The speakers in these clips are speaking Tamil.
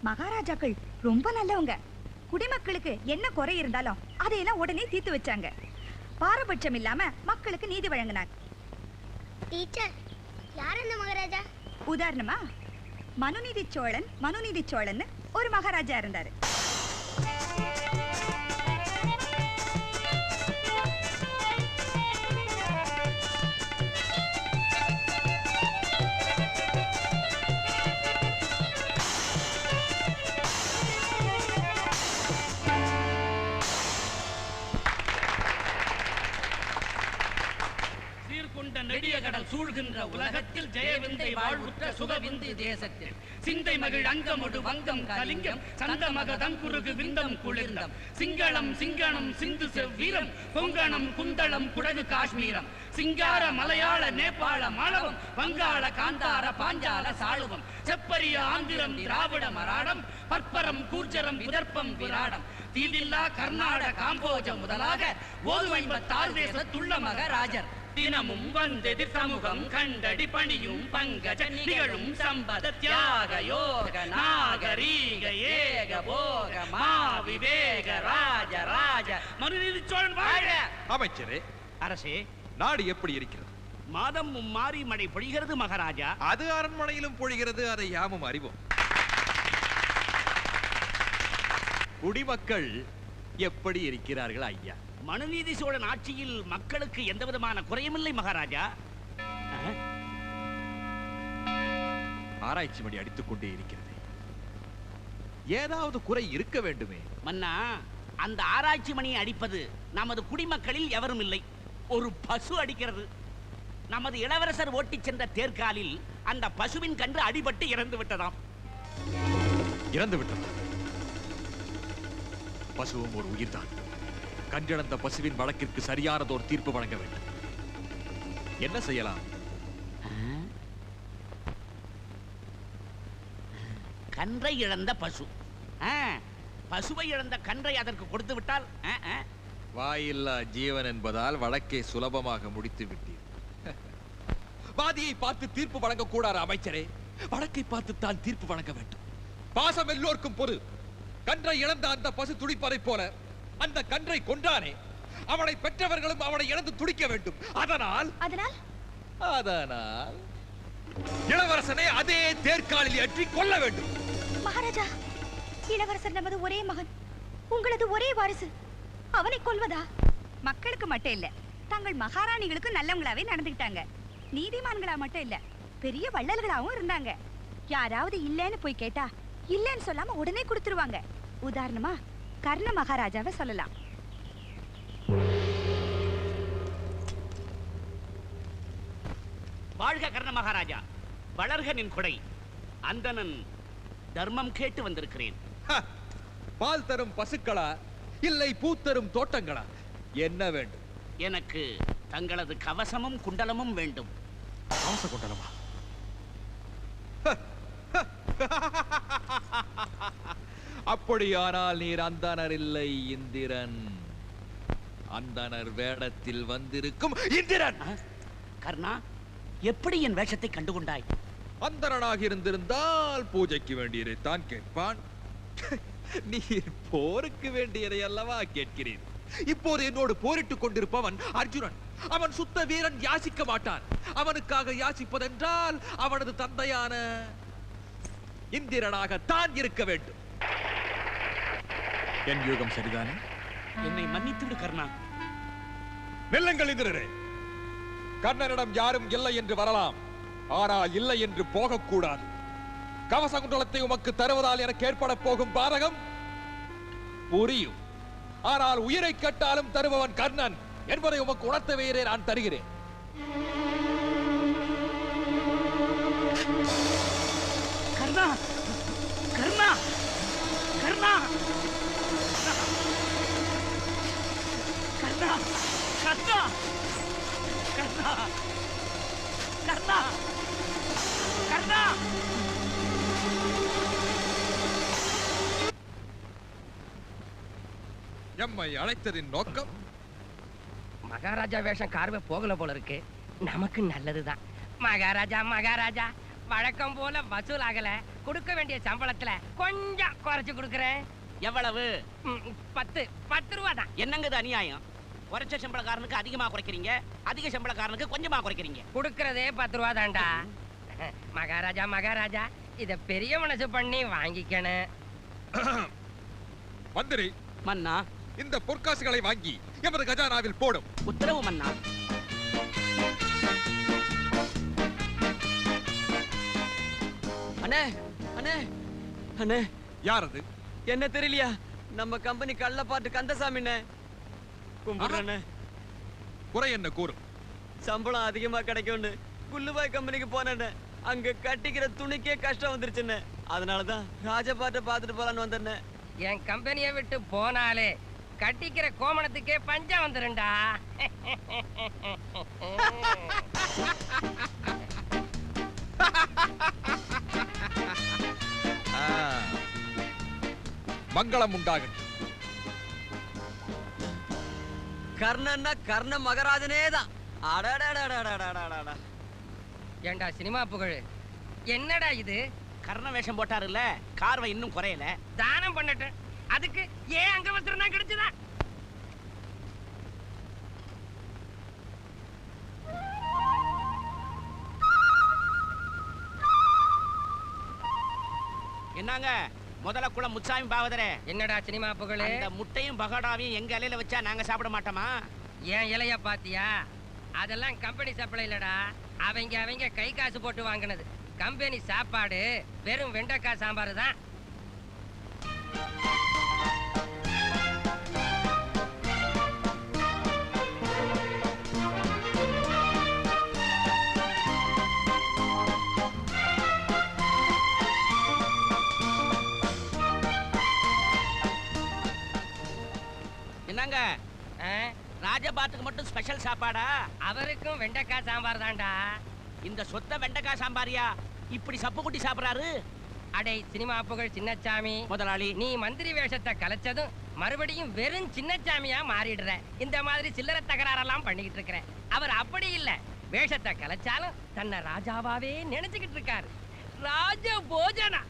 மகாராஜாக்கள் ரொம்ப நல்லவங்க. குடிமக்களுக்கு என்ன குறை இருந்தாலும் அதையெல்லாம் உடனே தீர்த்து வச்சாங்க. பாரபட்சம் இல்லாம மக்களுக்கு நீதி வழங்கினாங்க. டீச்சர், யார் அந்த மகாராஜா? உதாரணமா மனுநீதி சோழன் ஒரு மகாராஜா இருந்தாரு. நெடிய கடல் சூழ்கின்ற உலகத்தில் ஜெயவிந்தை வாழ்வுற்ற சுகவிந்தி தேசத்தில் சிந்தை மகிழ் அங்கமொடு வங்கம் கலிங்கம் சந்தமக தங்குருகு விந்தம் குளிர்ந்தம் சிங்களம் சிங்கணம் சிந்து செவ்வீரம் கொங்கணம் குந்தளம் குடகு காஷ்மீரம் சிங்கார மலையாள நேபாள மாளவம் வங்காள காந்தார பாஞ்சால சாளுவம் செப்பரிய ஆந்திரம் திராவிட மராடம் பற்பரம் கூர்ச்சரம் விதர்ப்பம் விராடம் தீதில்லா கர்நாட காம்போஜ முதலாக ஓதுவைம்பத்தாறு தேசத்துள்ள மகராஜர் தினமும் வந்தெதிர் சமூகம் கண்டடி பணியும் பங்கஜ நிகழும் சம்பத தியாக யோக நாகரீக ஏக போக மாவிவேக ராஜ ராஜ மனுநீதி சோழன் வாழ்க. அமைச்சரே, அரசே, நாடு எப்படி இருக்கிறது? மாதம் மாறி மழை பொழிகிறது மகாராஜா. அது அரண்மனையிலும் பொழிகிறது, அதை யாமும் அறிவோம். குடிமக்கள் எப்படி இருக்கிறார்கள் ஐயா? மனுநீதி சோழன் ஆட்சியில் மக்களுக்கு எந்த விதமான குறையும் இல்லை மகாராஜா. ஆராய்ச்சி மணி அடித்துக் கொண்டே இருக்கிறது. ஏதாவது குறை இருக்க வேண்டுமே. மன்னா, அந்த ஆராய்ச்சி மணியை அடிப்பது நமது குடிமக்களில் எவரும் இல்லை, ஒரு பசு அடிக்கிறது. நமது இளவரசர் ஓட்டிச் சென்ற தேர்காலில் அந்த பசுவின் கன்று அடிபட்டு இறந்து விட்டதாம். இறந்து விட்டதா? பசுவும் ஒரு உயிர்தான். கன்றிழந்த பசுவின் வழக்கிற்கு சரியானதோர் தீர்ப்பு வழங்க வேண்டும். என்ன செய்யலாம்? கன்றை இழந்த பசு, பசுவை இழந்த கன்றை அதற்கு கொடுத்து விட்டால்? வாயில்லா ஜீவன் என்பதால் வழக்கை சுலபமாக முடித்து விட்டீர். வாதியை பார்த்து தீர்ப்பு வழங்க கூடாது அமைச்சரே. வழக்கை பார்த்து தான் தீர்ப்பு வழங்க வேண்டும். பாசம் எல்லோருக்கும் பொது. கன்றை இழந்த அந்த பசு துடிப்பதை போல அந்த கன்றை கொன்றானே, அவனை பெற்றவர்களும் அவனை இழந்து துடிக்க வேண்டும். அதனால் இளவரசனை அதே தேர்காலில் ஏற்றி கொல்ல வேண்டும். மகாராஜா, இளவரசர் நமது ஒரே மகன், உங்களது ஒரே வாரிசு. அவனை கொல்வதா? மக்களுக்கு மட்டும் இல்ல, தங்கள் மகாராணிகளுக்கு நல்லவங்களாவே நடந்துக்கிட்டாங்க. நீதிமான்களா மட்டும் இல்ல, பெரிய வள்ளல்களாவும் இருந்தாங்க. யாராவது இல்லன்னு போய் கேட்டா இல்லன்னு சொல்லாம உடனே கொடுத்துருவாங்க. உதாரணமா கர்ண மகாராஜாவை சொல்லலாம். வாழ்க கர்ண மகாராஜா, வளர்க நின் கொடை. அந்தணன் தர்மம் கேட்டு வந்திருக்கிறேன். பால் தரும் பசுக்களா இல்லை பூத்தரும் தோட்டங்களா? என்ன வேண்டும்? எனக்கு தங்களது கவசமும் குண்டலமும் வேண்டும். கவச குண்டலமா? அப்படியானால் நீர் அந்தனர் இல்லை, இந்திரன். அந்தனர் வேடத்தில் வந்திருக்கும் இந்திரன். கர்ணா, எப்படி என் வேஷத்தை கண்டுகொண்டாய்? அந்தரனாக இருந்திருந்தால் பூஜைக்கு வேண்டியதை தான் கேட்பான். நீர் போருக்கு வேண்டியதை அல்லவா கேட்கிறீர். இப்போது என்னோடு போரிட்டுக் கொண்டிருப்பவன் அர்ஜுனன். அவன் சுத்த வீரன், யாசிக்க மாட்டான். அவனுக்காக யாசிப்பதென்றால் அவனது தந்தையான இந்திரனாக தான் இருக்க வேண்டும். என் யூகம் சரிதானே? என்னை மன்னித்து விடு கர்ணா. நெல்லுங்கள் இந்திரரே. கர்ணனிடம் யாரும் இல்லை என்று வரலாம், ஆனால் இல்லை என்று போகக்கூடாது. கவச குண்டலத்தை உமக்கு தருவதால் எனக்கு ஏற்பட போகும் பாதகம் புரியும். ஆனால் உயிரை கேட்டாலும் தருபவன் கர்ணன் என்பதை உமக்கு உணர்த்தவே நான் தருகிறேன். கர்ணா, கர்ணா, கர்ணா, கர்ணா, கர்ணா, கர்ணா, கர்ணா, கர்ணா. எம்மை அழைத்ததின் நோக்கம்? மகாராஜா வேஷம் கார்வே போகல போல இருக்கு. நமக்கு நல்லதுதான். மகாராஜா மகாராஜா வழக்கம் போல வசூல் ஆகல. கொடுக்க வேண்டிய சம்பளத்துல கொஞ்சம் குறைச்சு கொடுக்கறேன். எவ்வளவு? 10 ரூபா தான். என்னங்க இது அநியாயம்? குறைச்ச சம்பளக்காரனுக்கு அதிகமா குறைக்கிறீங்க, அதிக சம்பளக்காரனுக்கு கொஞ்சமா குறைக்கிறீங்க. கொடுக்கறதே 10 ரூபா தான்டா. மகாராஜா மகாராஜா இத பெரிய மனசு பண்ணி வாங்கிக்கணும். மந்திரி, மன்னா, இந்த பொற்காசுகளை வாங்கி எமது கஜானாவில் போடும். உத்தரவு மன்னா. அண்ணே அண்ணே அண்ணே, யார் அது? என்ன தெரியலையா? நம்ம கம்பெனி கள்ளப்பாட்டு கந்தசாமிண்ணே. கும்பிடுறேண்ணே. குறை என்ன கூறும்? சம்பளம் அதிகமா கிடைக்கும்னு புல்லுபாய் கம்பெனிக்கு போனேண்ணே. அங்க கட்டிக்கிற துணிக்கே கஷ்டம் வந்துருச்சுண்ணே. அதனாலதான் ராஜபாட்டை பார்த்துட்டு போலான்னு வந்தேண்ணே. என் கம்பெனியை விட்டு போனாலே கட்டிக்கிற கோமணத்துக்கே பஞ்சம் வந்துருண்டா. மங்களம் உண்டாகட்டும். கர்ணன்னா கர்ண மகராஜனே தான். ஏண்டா சினிமா புகழ், என்னடா இது? கர்ண வேஷம் போட்டாருல்ல, கார்வை இன்னும் குறையல. தானம் பண்ணட்டும், அதுக்கு ஏன் அங்கவஸ்திரம் தான் கிடைச்சதா? என்னங்க முதல்ல குளம் முச்சாமி பாவதரே, என்னடா சினிமா புகழ், அந்த முட்டையும் பகோடாவையும் எங்க இலையில வச்சா நாங்க சாப்பிட மாட்டோமா? ஏன் இலைய பாத்தியா? அதெல்லாம் கம்பெனி சப்ளை இல்லடா, அவங்க கை காசு போட்டு வாங்கினது. கம்பெனி சாப்பாடு வெறும் வெண்டைக்காய் சாம்பார் தான். என்னங்க ராஜபாட்டுக்கு மட்டும் ஸ்பெஷல் சாப்பாடா? அவருக்கும் வெண்டைக்காய் சாம்பார் தான்டா. இந்த சொத்த வெண்டைக்காய் சாம்பாரியா இப்படி சப்பு குட்டி சாப்பிடறாரு? அடே சினிமா புகழ் சின்னச்சாமி முதலாளி, நீ மந்திரி வேஷத்தை கலைச்சதும் மறுபடியும் வெறும் சின்னச்சாமியா மாறிடுற. இந்த மாதிரி சில்லறை தகராறெல்லாம் பண்ணிக்கிட்டு இருக்கிற அவர் அப்படி இல்ல. வேஷத்தை கலைச்சாலும் தன்னை ராஜாவாவே நினைச்சுக்கிட்டு இருக்காரு. ராஜ போஜனா.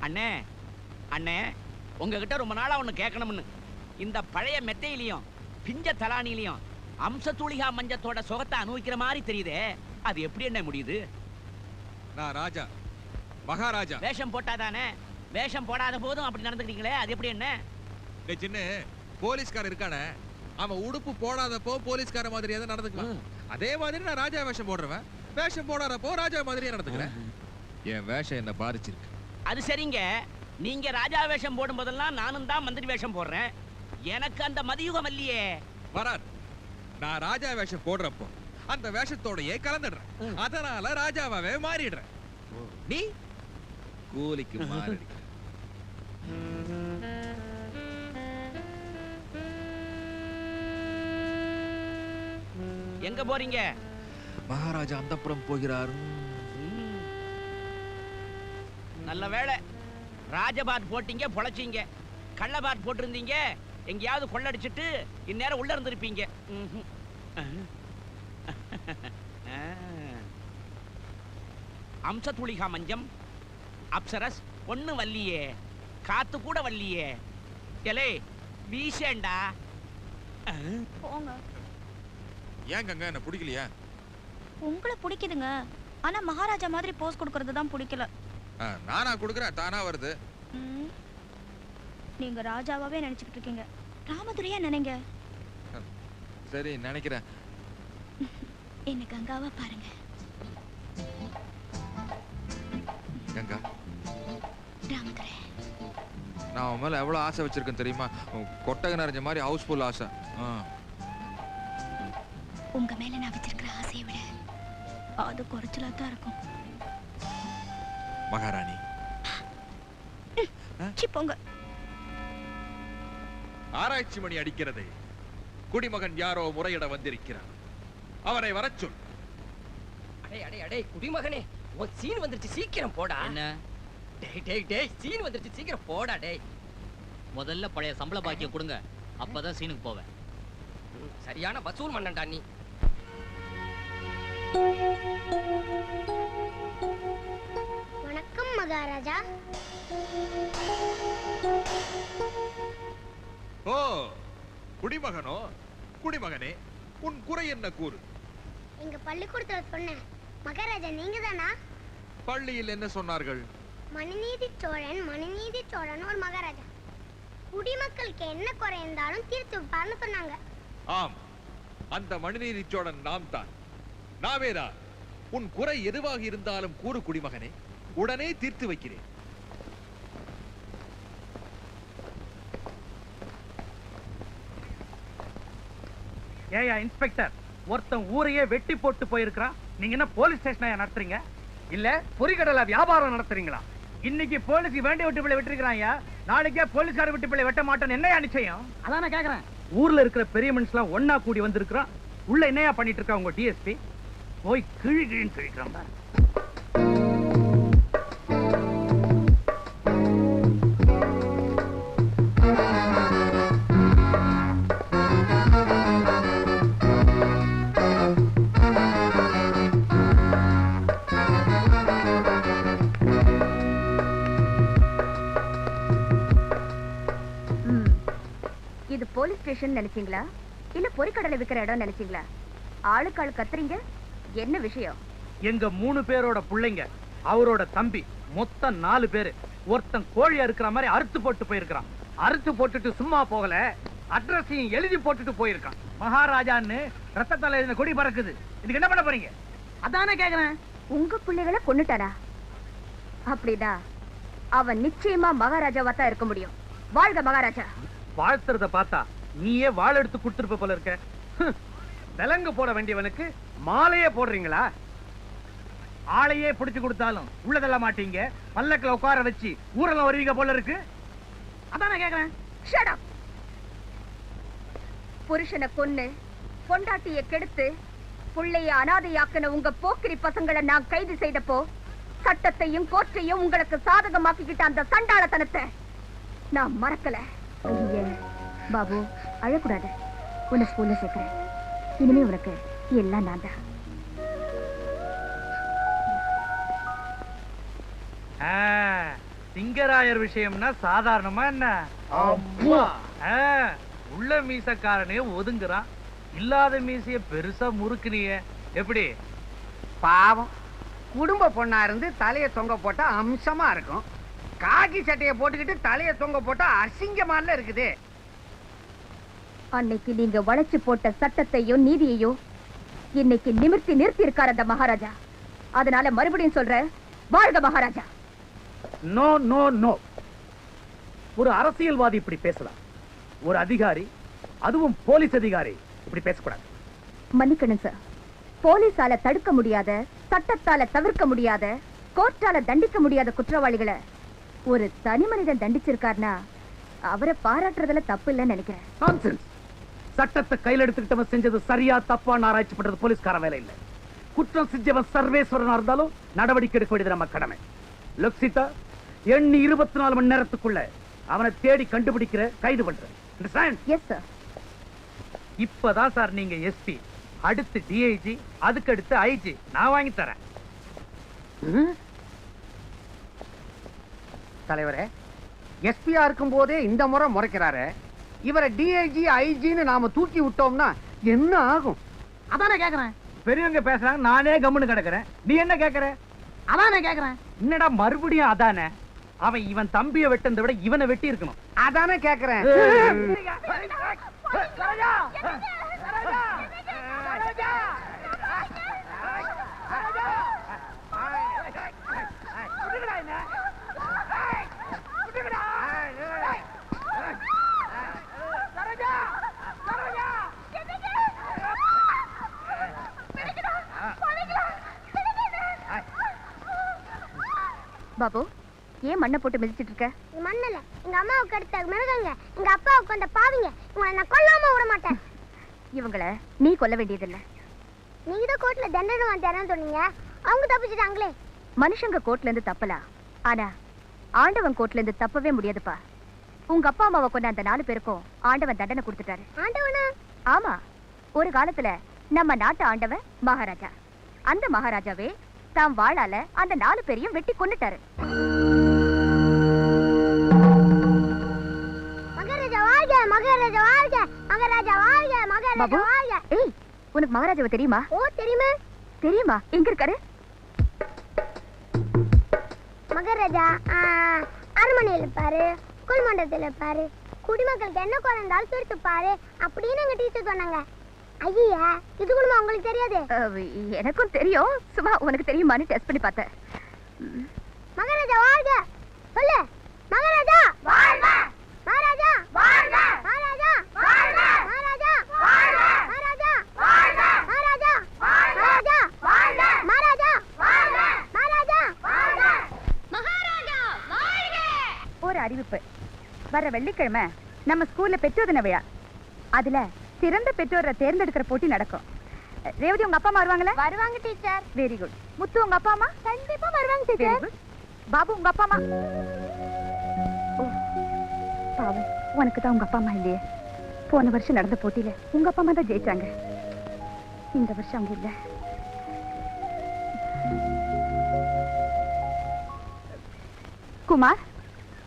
அண்ணே அண்ணே, உங்ககிட்ட ரொம்ப நாளா ஒண்ணு கேட்கணும்னு. இந்த பழைய மெத்தையிலையும் பிஞ்ச தலானிலையும் அம்சத்தூளிகா மஞ்சத்தோட சுகத்தை அனுபவிக்கிற மாதிரி தெரியுதே, அது எப்படி என்ன முடியுது? நான் ராஜா, மகாராஜா. வேஷம் போட்டாதானே? வேஷம் போடாத போதும் அப்படி நடந்துக்கிறீங்களே, அது எப்படி என்ன? சின்ன போலீஸ்காரன் இருக்கானே, அவன் உடுப்பு போடாதப்போ போலீஸ்கார மாதிரியே தான் நடந்துக்கலாம். அதே மாதிரி நான் ராஜா வேஷம் போடுறவன் வேஷம் போடாதப்போ ராஜா மாதிரியே நடந்துக்கிறேன். என் வேஷம் என்ன பாதிச்சிருக்கு. அது சரிங்க, நீங்க ராஜா வேஷம் போடும் போதெல்லாம் நானும் தான் மந்திரி வேஷம் போடுறேன். எனக்கு அந்த மதியுகம் இல்லையே. வராது. நான் ராஜா வேஷம் போடுறப்போ அந்த வேஷத்தோடயே கலந்துடுறேன். அதனால ராஜாவாவே மாறிடுறேன். நீ கூலிக்கு மாறிடுற. எங்க போறீங்க? மகாராஜா அந்தப்புறம் போகிறார். நல்ல வேளை ராஜபாத் போட்டீங்க, பொழைச்சீங்க. கள்ளபாத் போட்டிருந்தீங்க, எங்கேயாவது கொள்ளடிச்சிட்டு இந்நேரம் உள்ள இருந்திருப்பீங்க. அம்சத்துளிகா மஞ்சம், அப்சரஸ் ஒண்ணு வல்லியே, காத்து கூட வல்லியே. எலே வீசேண்டா. போங்க. ஏங்க என்ன பிடிக்கலையா? உங்களை பிடிக்குதுங்க, ஆனா மகாராஜா மாதிரி போஸ் கொடுக்கறது தான் பிடிக்கல. நானா கொடுக்குறேன், தானா வருது. நீங்க ராஜாவாவே நினைச்சுக்கிட்டு இருக்கீங்க. ராமதுரையா நினைங்க. சரி நினைக்கிறேன். என்ன கங்காவா பாருங்க. கங்கா, ராமதுரை, நான் உன் மேல எவ்வளவு ஆசை வச்சிருக்கேன் தெரியுமா? கொட்டகை நிறைஞ்ச மாதிரி ஹவுஸ்ஃபுல் ஆசை. உங்க மேல நான் வச்சிருக்கிற ஆசையை விட அது குறைச்சலா தான் இருக்கும். மகாராணி, போங்க. ஆராய்ச்சி மணி அடிக்கிறது. குடிமகன் யாரோ முறையிட வந்திருக்கிறார். அவரை வரச் சொல். அடே அடே அடே குடிமகனே, உன் சீன் வந்துருச்சு, சீக்கிரம் போடா. என்ன? டேய் டேய் டேய், சீன் வந்துருச்சு, சீக்கிரம் போடா டேய். முதல்ல பழைய சம்பள பாக்கியம் கொடுங்க, அப்பதான் சீனுக்கு போவேன். சரியான வசூல் மன்னன்டா நீ. வணக்கம் மகாராஜா. ஓ, குடிமகனோ? குடிமகனே, உன் குறை என்ன கூறு? எங்க பள்ளிக்கூடத்துல சொன்னேன் மகாராஜா நீங்க தானா? பள்ளியில் என்ன சொன்னார்கள்? மனுநீதி சோழன் ஒரு மகாராஜா. குடிமக்களுக்கு என்ன குறை இருந்தாலும் தீர்த்து வைப்பார்னு சொன்னாங்க. ஆம், அந்த மனுநீதி சோழன் நாம் தான். நாவேதான். உன் குறை எதுவாக இருந்தாலும் கூறு குடிமகனே, உடனே தீர்த்து வைக்கிறேன். ஏயா இன்ஸ்பெக்டர், ஒருத்தன் ஊரையே வெட்டி போட்டு போயிருக்கான், நீங்க என்ன போலீஸ் ஸ்டேஷனா நடத்துறீங்க? இல்ல பொறிகடலை வியாபாரம் நடத்துறீங்களா? இன்னைக்கு போலீஸ் வேண்டிய விட்டு பிள்ளை வெட்டிருக்காங்க, நாளைக்கே போலீஸ்கார விட்டு பிள்ளை வெட்ட மாட்டேன்னு என்னையா நிச்சயம்? அதான் நான் கேக்குறேன். ஊர்ல இருக்கிற பெரிய மனுஷன் ஒன்னா கூடி வந்திருக்கான், உள்ள என்னையா பண்ணிட்டு இருக்கா உங்க டிஎஸ்பி? போய் கிழி கிழின்னு கிழிக்கிறான். இது போலீஸ் ஸ்டேஷன் நினைச்சீங்களா இல்ல பொறிக்கடலை விக்கிற இடம் நினைச்சீங்களா? ஆளுக்கு ஆளு கத்துறீங்க, என்ன விஷயம்? எங்க 3 பேரோட பிள்ளைங்க, அவரோட தம்பி, மொத்தம் 4 பேரு. ஒருத்தன் கோழி அறுக்கிற மாதிரி அறுத்து போட்டு போயிருக்கான். அறுத்து போட்டுட்டு சும்மா போகல, அட்ரஸையும் எழுதி போட்டுட்டு போயிருக்கான். மகாராஜான்னு ரத்தத்தால எழுதின கொடி பறக்குது. இதுக்கு என்ன பண்ண போறீங்க? அதானே கேக்குறேன். உங்க பிள்ளைகளை கொன்னுட்டானா? அப்படின்னா அவன் நிச்சயமா மகாராஜாவா தான் இருக்க முடியும். வாழ்க மகாராஜா. வாழ்த்துறத பார்த்தா நீயே வாள் எடுத்து கொடுத்துருப்ப போல இருக்க. விலங்கு போட வேண்டியவனுக்கு மாலையே போடுறீங்களா? ஆளையே பிடிச்சு கொடுத்தாலும் உள்ளதெல்லாம் மாட்டீங்க, பல்லக்கில் உட்கார வச்சு ஊரெல்லாம் வருவீங்க போல இருக்கு. அதான் கேக்குறேன். Shut up. புருஷனை கொன்னு பொண்டாட்டிய கெடுத்து புள்ளைய அனாதையாக்கின உங்க போக்கிரி பசங்களை நான் கைது செய்தப்போ சட்டத்தையும் கோர்ட்டையும் உங்களுக்கு சாதகமாக்கிக்கிட்ட அந்த சண்டாளத்தனத்தை நான் மறக்கல. பாபு அழக்கூடாது, உன்னை ஸ்கூல்ல சேர்க்கிறேன். இனிமே உனக்கு எல்லாம் நான் தான். சிங்கராயர் விஷயம்னா சாதாரணமா என்ன? உள்ள மீசக்காரனே ஒதுங்குறான், இல்லாத மீசைய பெருசா முறுக்குனிய எப்படி? பாவம், குடும்ப பொண்ணா இருந்து தலைய தொங்க போட்டா அம்சமா இருக்கும், காக்கி சட்டைய போட்டுக்கிட்டு தலைய தொங்க போட்டா அசிங்கமால இருக்குது. அன்னைக்கு நீங்க வளைச்சு போட்ட சட்டத்தையும் நீதியையும் இன்னைக்கு நிமிர்த்தி நிறுத்தி இருக்கார் அந்த மகாராஜா. அதனால மறுபடியும் சொல்றேன், வாழ்க மகாராஜா. No no no. ஒரு அரசியல்வாதி இப்படி பேசலாம், ஒரு அதிகாரி, அதுவும் போலீஸ் அதிகாரி இப்படி பேசக்கூடாது. மன்னிக்கணும் சார், போலீஸால தடுக்க முடியாத, சட்டத்தால தவிர்க்க முடியாத, கோர்ட்டால தண்டிக்க முடியாத குற்றவாளிகளை ஒரு தனி மனிதன் தண்டிச்சிருக்காருனா அவரை பாராட்டுறதுல தப்பு இல்லைன்னு நினைக்கிறேன். நான்சென்ஸ். சட்டத்தை கையில் எடுத்துக்கிட்டவன் செஞ்சது சரியா தப்பான்னு ஆராய்ச்சி பண்றது போலீஸ்கார வேலை இல்லை. குற்றம் செஞ்சவன் சர்வேஸ்வரனா இருந்தாலும் நடவடிக்கை எடுக்க வேண்டியது நம்ம கடமை. லக்ஷிதா, எண்ணி 24 மணி நேரத்துக்குள்ள அவனை தேடி கண்டுபிடிக்கிற, கைது பண்ற. Yes sir. இப்பதான் சார் நீங்க எஸ்பி, அடுத்து டிஐஜி, அதுக்கு அடுத்து ஐஜி. நான் வாங்கி தரேன். தலைவரே, எஸ்பியா இருக்கும் போதே இந்த முறை முறைக்கிறாரு. இவரை டிஐஜி ஐஜின்னு நாம தூக்கி விட்டோம்னா என்ன ஆகும்? அதானே கேக்குறேன். பெரியவங்க பேசுறாங்க, நானே கம்முன்னு கிடக்குறேன். நீ என்ன கேக்குற? அதானே கேக்குறேன். என்னடா மறுபடியும் அதானே? அவன் இவன் தம்பியை வெட்டதை விட இவனை வெட்டி இருக்கணும். அதானே கேக்குறேன். பாபு, ஏன் மண்ணை போட்டு மிதிச்சிட்டு இருக்க? மண்ணல, எங்க அம்மாவுக்கு அடுத்த மிருகங்க, எங்க அப்பாவுக்கு அந்த பாவிங்க, உங்களை நான் கொல்லாம விட மாட்டேன். இவங்களை நீ கொல்ல வேண்டியதில்லை. நீங்க தான் கோர்ட்ல தண்டனை வாங்கிட்டாரன்னு சொன்னீங்க, அவங்க தப்பிச்சிட்டாங்களே. மனுஷங்க கோர்ட்ல இருந்து தப்பலாம், ஆனா ஆண்டவன் கோர்ட்ல இருந்து தப்பவே முடியாதுப்பா. உங்க அப்பா அம்மாவை கொண்ட அந்த 4 பேருக்கும் ஆண்டவன் தண்டனை கொடுத்துட்டாரு. ஆண்டவனா? ஆமா, ஒரு காலத்துல நம்ம நாட்டு ஆண்டவன் மகாராஜா. அந்த மகாராஜாவே தாம் வாளால அந்த 4 பேரையும் வெட்டி கொன்னுட்டாரு. மகாராஜா வாழ்க, மகாராஜா வாழ்க, மகாராஜா வாழ்க, மகாராஜா வாழ்க. ஏய், உனக்கு மகாராஜாவை தெரியுமா? ஓ தெரியுமே. தெரியுமா? எங்க இருக்காரு? மகாராஜா அரண்மனையில் இருப்பாரு, குல்மண்டத்தில் இருப்பாரு. குடிமக்களுக்கு என்ன குறைந்தாலும் துருத்து பாரு அப்படின்னு எங்க டீச்சர் சொன்னாங்க. ஐயா, இது கூட உங்களுக்கு தெரியாது? எனக்கும் தெரியும், சும்மா உனக்கு தெரியுமான்னு டெஸ்ட் பண்ணி பார்த்தேன். மகாராஜா வாழ்க சொல்லு. மகாராஜா வாழ்க, மகாராஜா வாழ்க, மகாராஜா வாழ்க, மகாராஜா வாழ்க, மகாராஜா வாழ்க, மகாராஜா வாழ்க, மகாராஜா வாழ்க, மகாராஜா வாழ்க, மகாராஜா வாழ்க, மகாராஜா வாழ்க. ஒரு அறிவிப்பு. வர வெள்ளிக்கிழமை நம்ம ஸ்கூல்ல பெற்றோர் தின விழா. அதுல சிறந்த பெற்றோரை தேர்ந்தெடுக்கிற போட்டி நடக்கும். ரேவதி, உங்க அப்பா அம்மா வருவாங்களா? வருவாங்க டீச்சர். Very good. முத்து, உங்க அப்பா அம்மா? கண்டிப்பா வருவாங்க டீச்சர். பாபு, உங்க அப்பா அம்மா? பாவம், உனக்கு தான் உங்க அப்பா அம்மா இல்லையே. போன வருஷம் நடந்த போட்டியில உங்க அப்பா அம்மா தான் ஜெயிச்சாங்க. இந்த வருஷம் அவங்க இல்ல. குமார்,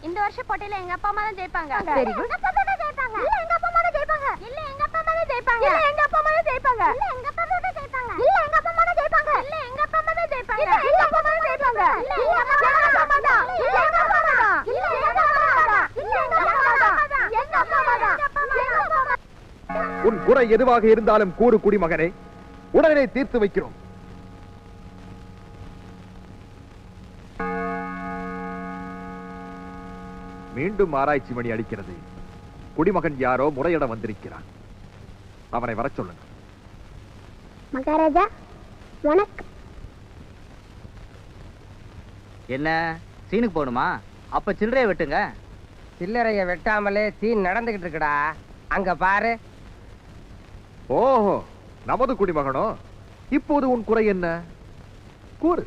இந்த வருஷம் போட்டியில எங்க அப்பா அம்மா தான் ஜெயிப்பாங்க. Very good. எங்க அப்பா அம்மா தான் ஜெயிப்பாங்க. இல்ல எங்க அப்பா அம்மா தான் ஜெயிப்பாங்க. இல்ல எங்க அப்பா அம்மா தான் ஜெயிப்பாங்க. இல்ல எங்க அப்பா அம்மா தான் ஜெயிப்பாங்க. இல்ல எங்க அப்பா அம்மா தான் ஜெயிப்பாங்க. இல்ல எங்க அப்பா அம்மா தான் ஜெயிப்பாங்க. இல்ல எங்க அப்பா அம்மா தான் ஜெயிப்பாங்க. இல்ல எங்க அப்பா அம்மா தான் ஜெயிப்பாங்க. இல்ல எங்க அப்பா அம்மா தான். இல்ல எங்க அப்பா அம்மா தான். இல்ல எங்க அப்பா அம்மா தான். இல்ல எங்க அப்பா அம்மா தான். எங்க அப்பா அம்மா தான். எங்க அப்பா அம்மா. உன் குறை எதுவாக இருந்தாலும் கூறு குடிமகனே, உடனே தீர்த்து வைக்கிறோம். மீண்டும் ஆராய்ச்சி மணி அடிக்கிறது. குடிமகன் யாரோ முறையிட வந்திருக்கிறான். அவனை வர சொல்லுங்க. மகாராஜா வணக்கம். என்ன சீனுக்கு போகணுமா? அப்ப சில்லறைய வெட்டுங்க. சில்லறைய வெட்டாமலே சீன் நடந்துகிட்டு இருக்குடா. அங்க பாரு. ஓஹோ, நமது குடிமகனோ? இப்போது உன் குறை என்ன? கூறு.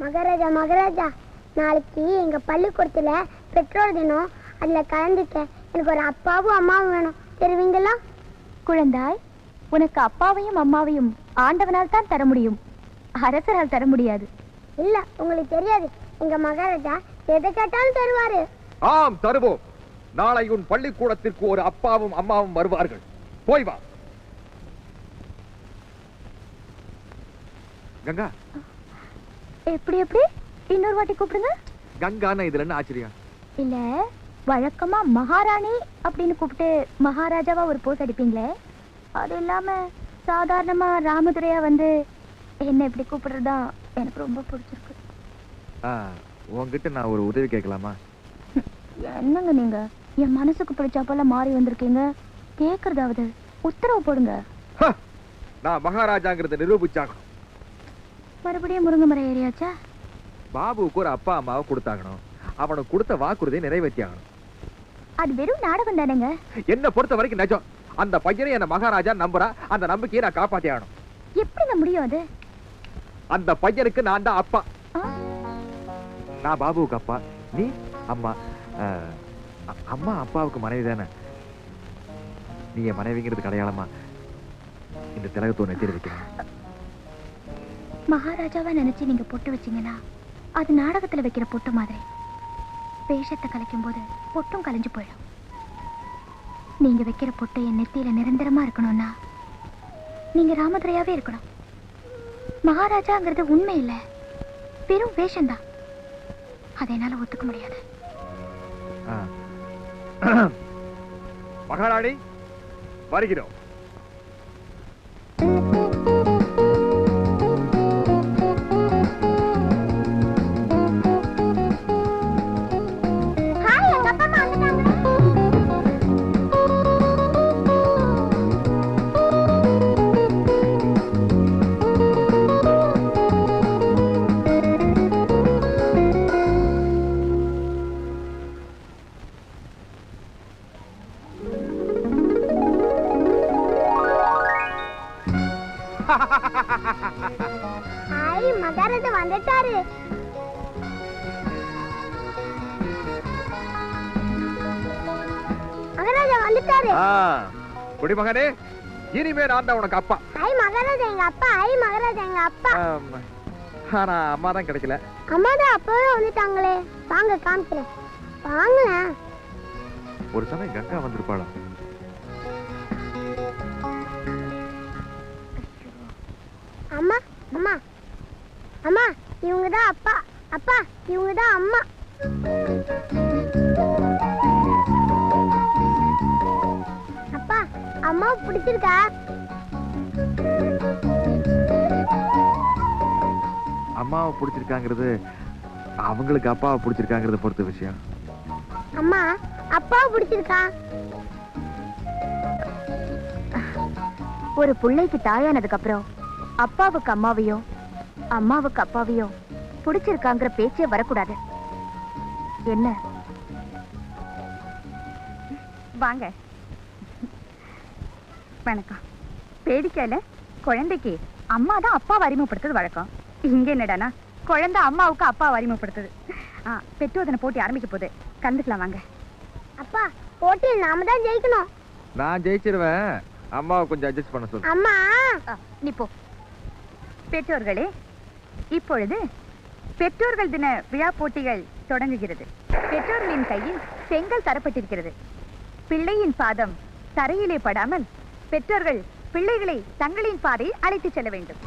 மகாராஜா மகாராஜா, நாளைக்கு எங்க பள்ளிக்கூடத்துல பெற்றோர் தினம். அதுல கலந்துக்க எனக்கு ஒரு அப்பாவும் அம்மாவும் வேணும். தெரிவிங்களா? குழந்தாய், உனக்கு அப்பாவையும் அம்மாவையும் ஆண்டவனால் தான் தர முடியும், அரசரால் தர முடியாது. இல்ல, உங்களுக்கு தெரியாது. எங்க மகாராஜா எதை கேட்டாலும் தருவாரு. ஆம், தருவோம். நாளை உன் பள்ளிக்கூடத்திற்கு ஒரு அப்பாவும் அம்மாவும் வருவார்கள். போய் வா. கங்கா. எப்படி எப்படி? இன்னொரு வாட்டி கூப்பிடுங்க. கங்கான்னு இதுல என்ன ஆச்சரியம்? இல்ல, வழக்கமா மகாராணி அப்படின்னு கூப்பிட்டு மகாராஜாவா ஒரு போஸ் அடிப்பீங்களே, அது இல்லாம சாதாரணமா ராமதுரையா வந்து என்ன இப்படி கூப்பிடுறதா எனக்கு ரொம்ப பிடிச்சிருக்கு. உங்ககிட்ட நான் ஒரு உதவி கேட்கலாமா? என்னங்க நீங்க என் மனசுக்கு பிடிச்ச போல மாறி வந்திருக்கீங்க. கேக்குறதாவது உத்தரவு போடுங்க. நான் மகாராஜாங்கிறத நிரூபிச்சாகணும். மறுபடியும் முருங்கை மரம் ஏறியாச்சா? பாபுவுக்கு ஒரு அப்பா அம்மாவை கொடுத்தாகணும். அவனுக்கு கொடுத்த வாக்குறுதியை நிறைவேற்றி ஆகணும். அது வெறும் நாடகம் தானேங்க. என்ன பொறுத்த வரைக்கும் நிஜம். அந்த பையனை என்ன மகாராஜா நம்புறா. அந்த நம்பிக்கையை நான் காப்பாத்தி ஆகணும். எப்படி முடியும் அது? அந்த பையனுக்கு நான் தான் அப்பா. நான் பாபுவுக்கு அப்பா, நீ அம்மா. அம்மா அப்பாவுக்கு மனைவி தானே. நீ என் மனைவிங்கிறது அடையாளமா இந்த திலகத்தோடு நெத்தியில் வைக்கிறேன். மகாராஜாவா நினைச்சு நீங்க பொட்டு வச்சீங்கன்னா அது நாடகத்துல வைக்கிற பொட்டு மாதிரி. வேஷத்தை கலைக்கும் போது பொட்டும் கலைஞ்சு போயிடும். நீங்க வைக்கிற பொட்டு என் நெத்தியில நிரந்தரமா இருக்கணும்னா நீங்க ராமதுரையாவே இருக்கணும். மகாராஜாங்கிறது உண்மை இல்ல, வெறும் வேஷம்தான். அதை என்னால ஒத்துக்க முடியாது. மகாராணி வருகிறோம். ஐ மகாராஜா வந்துட்டாரு. மகாராஜா வந்துட்டாரு. குடிமகனே, இனிமே நான் தான் உனக்கு அப்பா. ஐ மகாராஜா எங்க அப்பா. ஐ மகாராஜா எங்க அப்பா. ஆனா அம்மா தான் கிடைக்கல. அம்மா தான் அப்பவே வந்துட்டாங்களே. வாங்க காமிக்கிறேன். வாங்க. ஒரு சமயம் கங்கா வந்திருப்பாளா? அம்மா அம்மா அம்மா இவங்க தான் அப்பா. அப்பா இவங்க தான் அம்மா. அப்பா அம்மா பிடிச்சிருக்கா? அம்மாவை பிடிச்சிருக்காங்கிறது அவங்களுக்கு அப்பாவை பிடிச்சிருக்காங்கிறத பொறுத்த விஷயம். அம்மா அப்பாவை பிடிச்சிருக்கா? ஒரு பிள்ளைக்கு தாயானதுக்கு அப்புறம் அப்பாவுக்கு அம்மாவையும் அம்மாவுக்கு அப்பாவையும் பிடிச்சிருக்காங்கிற பேச்சே வரக்கூடாது. என்ன? வாங்க. வணக்கம். பேடிக்கையில குழந்தைக்கு அம்மா தான் அப்பாவை அறிமுகப்படுத்துறது வழக்கம். இங்க என்னடானா குழந்தை அம்மாவுக்கு அப்பாவை அறிமுகப்படுத்துது. பெற்றோதனை போட்டி ஆரம்பிக்க போகுது. கலந்துக்கலாம் வாங்க. அப்பா போட்டியில் நாம தான் ஜெயிக்கணும். நான் ஜெயிச்சிருவேன். அம்மாவை கொஞ்சம் அட்ஜஸ்ட் பண்ண சொல்லு. அம்மா நீ போ. பெற்றோர்களே, இப்பொழுது பெற்றோர்கள் தின விழா போட்டிகள் தொடங்குகிறது. பெற்றோர்களின் கையில் செங்கல் தரப்பட்டிருக்கிறது. பிள்ளையின் பாதம் தரையிலே படாமல் பெற்றோர்கள் பிள்ளைகளை தங்களின் பாதையில் அழைத்து செல்ல வேண்டும்.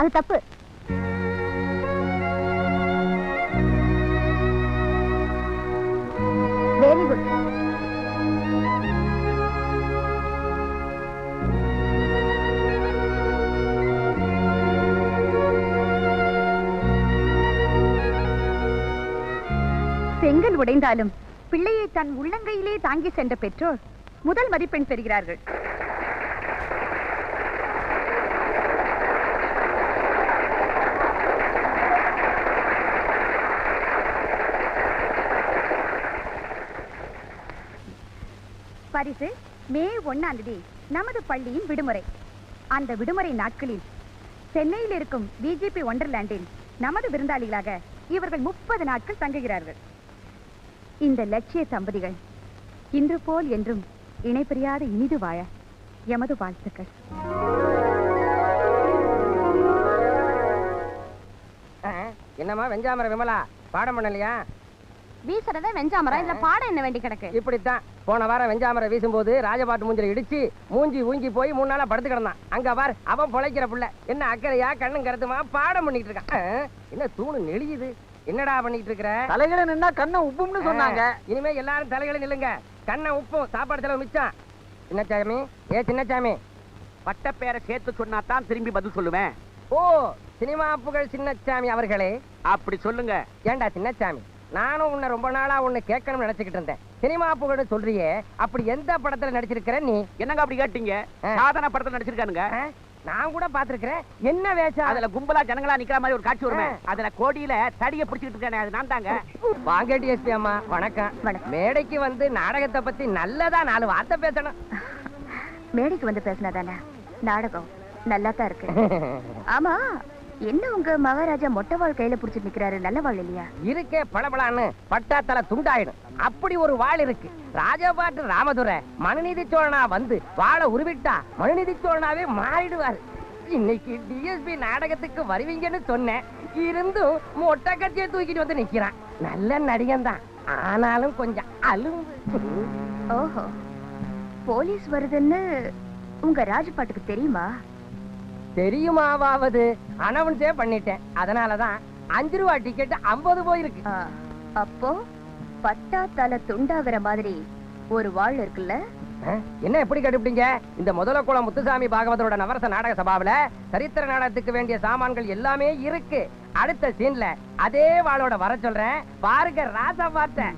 அது தப்பு. Very good. செங்கல் உடைந்தாலும் பிள்ளையை தன் உள்ளங்கையிலே தாங்கி சென்ற பெற்றோர் முதல் மதிப்பெண் பெறுகிறார்கள். பரிசு மே 1 நமது பள்ளியின் விடுமுறை. அந்த விடுமுறை நாட்களில் சென்னையில் இருக்கும் பிஜேபி ஒண்டர்லாண்டில் நமது விருந்தாளிகளாக இவர்கள் 30 நாட்கள் தங்குகிறார்கள். இந்த லட்சிய தம்பதிகள் இன்று போல் என்றும் இணைபிரியாத இனிது வாழ எமது வாழ்த்துக்கள். என்னம்மா வெஞ்சாமர விமலா, பாடம் பண்ணலையா? வீசுறதே வெஞ்சாமரம், இதுல பாடம் என்ன வேண்டி கிடக்கு? இப்படித்தான் போன வாரம் வெஞ்சாமரை வீசும்போது ராஜபாட்டு மூஞ்சில இடிச்சு மூஞ்சி ஊங்கி போய் 3 நாளா படுத்து கிடந்தான். அங்க பார், அவன் பொழைக்கிற புள்ள என்ன அக்கறையா கண்ணும் கருத்துமா பாடம் பண்ணிட்டு இருக்கான். என்ன தூணு நெளியுது, என்னடா பண்ணிட்டு இருக்கிற? தலைகளை நின்னா கண்ணை உப்பும்னு சொன்னாங்க. இனிமே எல்லாரும் தலைகளை நில்லுங்க, கண்ணை உப்பும், சாப்பாடு செலவு மிச்சம். சின்னச்சாமி, சின்னச்சாமி, பட்ட பேரை சேர்த்து சொன்னாதான் திரும்பி பதில் சொல்லுவேன். ஓ, சினிமா புகழ் சின்னச்சாமி அவர்களே, அப்படி சொல்லுங்க. ஏண்டா சின்னச்சாமி, நானும் உன்னை ரொம்ப நாளா ஒண்ணு கேட்கணும்னு நினைச்சுக்கிட்டு இருந்தேன். சினிமா புகழ் சொல்றியே, அப்படி எந்த படத்துல நடிச்சிருக்கிற நீ? என்னங்க அப்படி கேட்டீங்க? சாதாரண படத்துல நடிச்சிருக்கானுங்க. நான் கூட பாத்துருக்கிறேன். என்ன வேஷம்? அதுல கும்பலா ஜனங்களா நிக்கிற மாதிரி ஒரு காட்சி வருமே, அதுல கோடியில தடிய பிடிச்சிட்டு இருக்கானே, அது நான் தாங்க. வாங்க டிஎஸ்பி அம்மா, வணக்கம். மேடைக்கு வந்து நாடகத்தை பத்தி நல்லதா 4 வார்த்தை பேசணும். மேடைக்கு வந்து பேசினாதானே நாடகம் நல்லா தான் இருக்கு. ஆமா, என்ன உங்க மகாராஜா மொட்டை வாழ் கையில புடிச்சிட்டு நிக்கிறாரு, நல்ல வாழ் இல்லையா? இருக்கே பளபளான்னு பட்டா தலை துண்டாயிடும், அப்படி ஒரு வாழ் இருக்கு. ராஜபாட்டு ராமதுரை மனுநீதி சோழனா வந்து வாழை உருவிட்டா மனுநீதி சோழனாவே மாறிடுவாரு. இன்னைக்கு டிஎஸ்பி நாடகத்துக்கு வருவீங்கன்னு சொன்னேன், இருந்தும் மொட்டை கட்சியை தூக்கிட்டு வந்து நிக்கிறான். நல்ல நடிகன் தான், ஆனாலும் கொஞ்சம் அலும்பு. ஓஹோ, போலீஸ் வருதுன்னு உங்க ராஜபாட்டுக்கு தெரியுமா? தெரியுமாவாவது அனௌன்ஸே பண்ணிட்டேன். அதனாலதான் 5 ரூபா டிக்கெட் 50 போயிருக்கு. அப்போ பட்டா தலை துண்டாகிற மாதிரி ஒரு வாழ் இருக்குல்ல? என்ன எப்படி கேட்டுப்பிட்டீங்க? இந்த முதலக்குளம் முத்துசாமி பாகவதரோட நவரச நாடக சபாவில சரித்திர நாடகத்துக்கு வேண்டிய சாமான்கள் எல்லாமே இருக்கு. அடுத்த சீன்ல அதே வாளோட வர சொல்றேன், பாருங்க ராசா பார்த்த.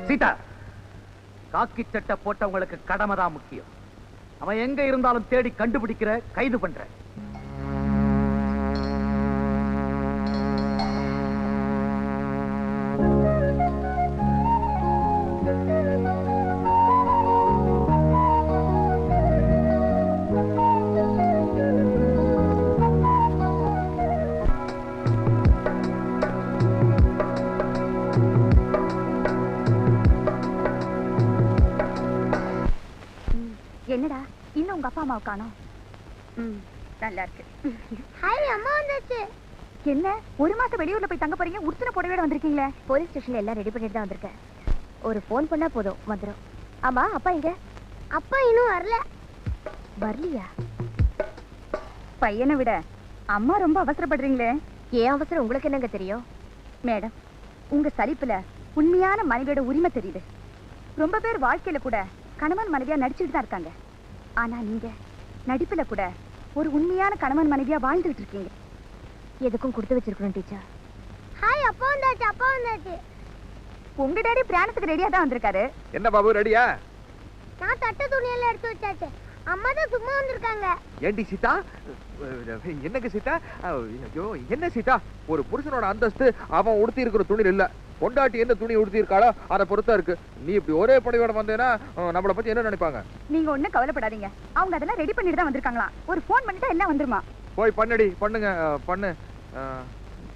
சீதா, காக்கி சட்டை போட்டவங்களுக்கு கடமை தான் முக்கியம். அவன் எங்க இருந்தாலும் தேடி கண்டுபிடிக்கிற, கைது பண்ற. என்னடா இன்னும் உங்க அப்பா அம்மாவை காணோம்? நல்லா இருக்கு. ஹாய், அம்மா வந்தாச்சு. என்ன ஒரு மாசம் வெளியூர்ல போய் தங்க போறீங்க? உடுத்தின புடவையோட வந்திருக்கீங்களே? போலீஸ் ஸ்டேஷன்ல எல்லாம் ரெடி பண்ணிட்டு தான் வந்திருக்கேன். ஒரு ஃபோன் பண்ணா போதும் வந்துடும். ஆமா, அப்பா எங்க? அப்பா இன்னும் வரல. வரலையா? பையனை விட அம்மா ரொம்ப அவசரப்படுறீங்களே. ஏன் அவசரம் உங்களுக்கு என்னங்க தெரியும்? மேடம், உங்க சலிப்புல உண்மையான மனைவியோட உரிமை தெரியுது. ரொம்ப பேர் வாழ்க்கையில கூட கணவன் மனைவியா நடிச்சுட்டு தான் இருக்காங்க. ஆனா நீங்க நடிப்புல கூட ஒரு உண்மையான கணவன் மனைவியா வாழ்ந்துட்டு இருக்கீங்க. எதுக்கும் கொடுத்து வச்சிருக்கணும் டீச்சர். ஹாய், அப்பா வந்தாச்சு. அப்பா வந்தாச்சு. உங்க டாடி பிராணத்துக்கு ரெடியா தான் வந்திருக்காரு. என்ன பாபு, ரெடியா? நான் தட்ட துணியெல்லாம் எடுத்து வச்சாச்சு. அம்மா தான் சும்மா வந்திருக்காங்க. ஏண்டி சீதா, என்னங்க சீதா? ஐயோ, என்ன சீதா, ஒரு புருஷனோட அந்தஸ்து அவன் உடுத்தி இருக்கிற துணியில் இல்ல, பொண்டாட்டி என்ன துணி உடுத்தி இருக்காளோ அதை பொறுத்தா இருக்கு. நீ இப்படி ஒரே படையோட வந்தேன்னா நம்மளை பத்தி என்ன நினைப்பாங்க? நீங்க ஒண்ணும் கவலைப்படாதீங்க, அவங்க அதெல்லாம் ரெடி பண்ணிட்டு தான் வந்திருக்காங்களா. ஒரு ஃபோன் பண்ணிட்டா எல்லாம் வந்துருமா? போய் பண்ணுடி, பண்ணுங்க,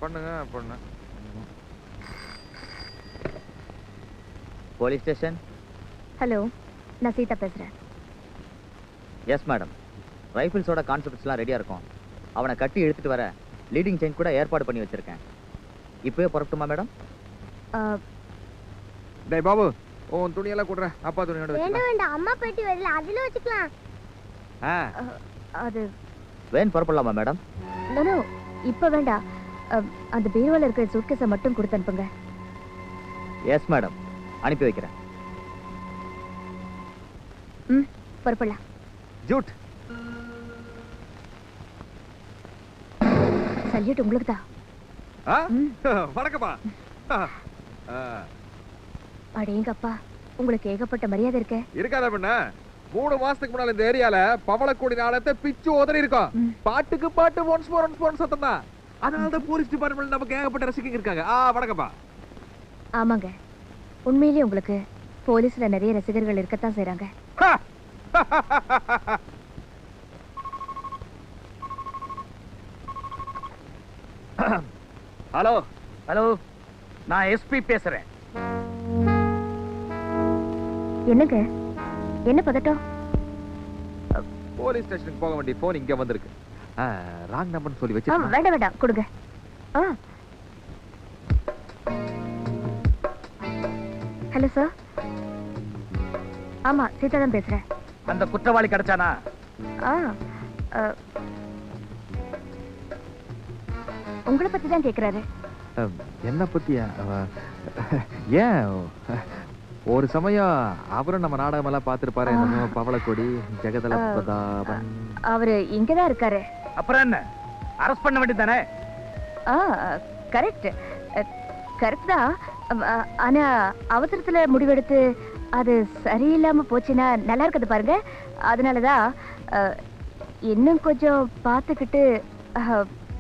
பண்ணுங்க பண்ணு. Police station. ஹலோ, நான் சீதா பேசுறேன். எஸ் மேடம், ரைஃபிள்ஸோட கான்செப்ட்ஸ்லாம் ரெடியா இருக்கும். அவனை கட்டி எடுத்துட்டு வர லீடிங் செயின் கூட ஏற்பாடு பண்ணி வச்சிருக்கேன். இப்பவே புறப்பட்டுமா மேடம்? டேய் பாபு, உன் துணியெல்லாம் கொடுற, அப்பா துணியோட வேண்டாம் வேண்டாம், அம்மா பெட்டி வரல, அதுல வச்சுக்கலாம். அது வேன் புறப்படலாமா மேடம்? நோ, இப்ப வேண்டாம். அந்த பீரோல இருக்கிற சூட்கேஸை மட்டும் கொடுத்து அனுப்புங்க. எஸ் மேடம், அனுப்பி வைக்கிறேன். புறப்படலாம். ஜூட் சல்யூட் உங்களுக்கு தான். வணக்கம்மா. அடேங்கப்பா, உங்களுக்கு ஏகப்பட்ட மரியாதை இருக்க. இருக்காத பண்ண. 3 மாசத்துக்கு முன்னால இந்த ஏரியால பவளக்கோடி நாளத்தை பிச்சு உதறி இருக்கும். பாட்டுக்கு பாட்டு ஒன்ஸ் மோர் சத்தம் தான். அதனாலதான் போலீஸ் டிபார்ட்மெண்ட் நமக்கு ஏகப்பட்ட ரசிகங்க இருக்காங்க. வணக்கம்ப்பா. ஆமாங்க, உண்மையிலேயே உங்களுக்கு போலீஸ்ல நிறைய ரசிகர்கள் இருக்கத்தான் செய்றாங்க. ஹலோ ஹலோ, நான் எஸ்பி பேசுறேன். என்னங்க, என்ன பதட்டம்? போலீஸ் ஸ்டேஷனுக்கு போக வேண்டிய போன் இங்க வந்திருக்கு. ராங் நம்பர்னு சொல்லி வச்சிருக்கேன். வேண்டாம் வேண்டாம், கொடுங்க. Hello sir. ஆமா, சீதா தான் பேசுறேன். அந்த குற்றவாளி கிடைச்சானா? உங்களை பத்தி தான் கேக்குறாரு. என்ன பத்தியா? ஏன் ஒரு சமயம் அவரும் நம்ம நாடகம் எல்லாம் பாத்துருப்பாரு. பவளக்கொடி, ஜெகதல பிரதாபன். அவரு இங்கதான் இருக்காரு. அப்புறம் என்ன, அரெஸ்ட் பண்ண வேண்டியதானே? கரெக்ட் கரெக்ட் தான். ஆனா அவசரத்துல முடிவெடுத்து அது சரியில்லாம போச்சுன்னா நல்லா இருக்குது பாருங்க. அதனாலதான் இன்னும் கொஞ்சம் பார்த்துக்கிட்டு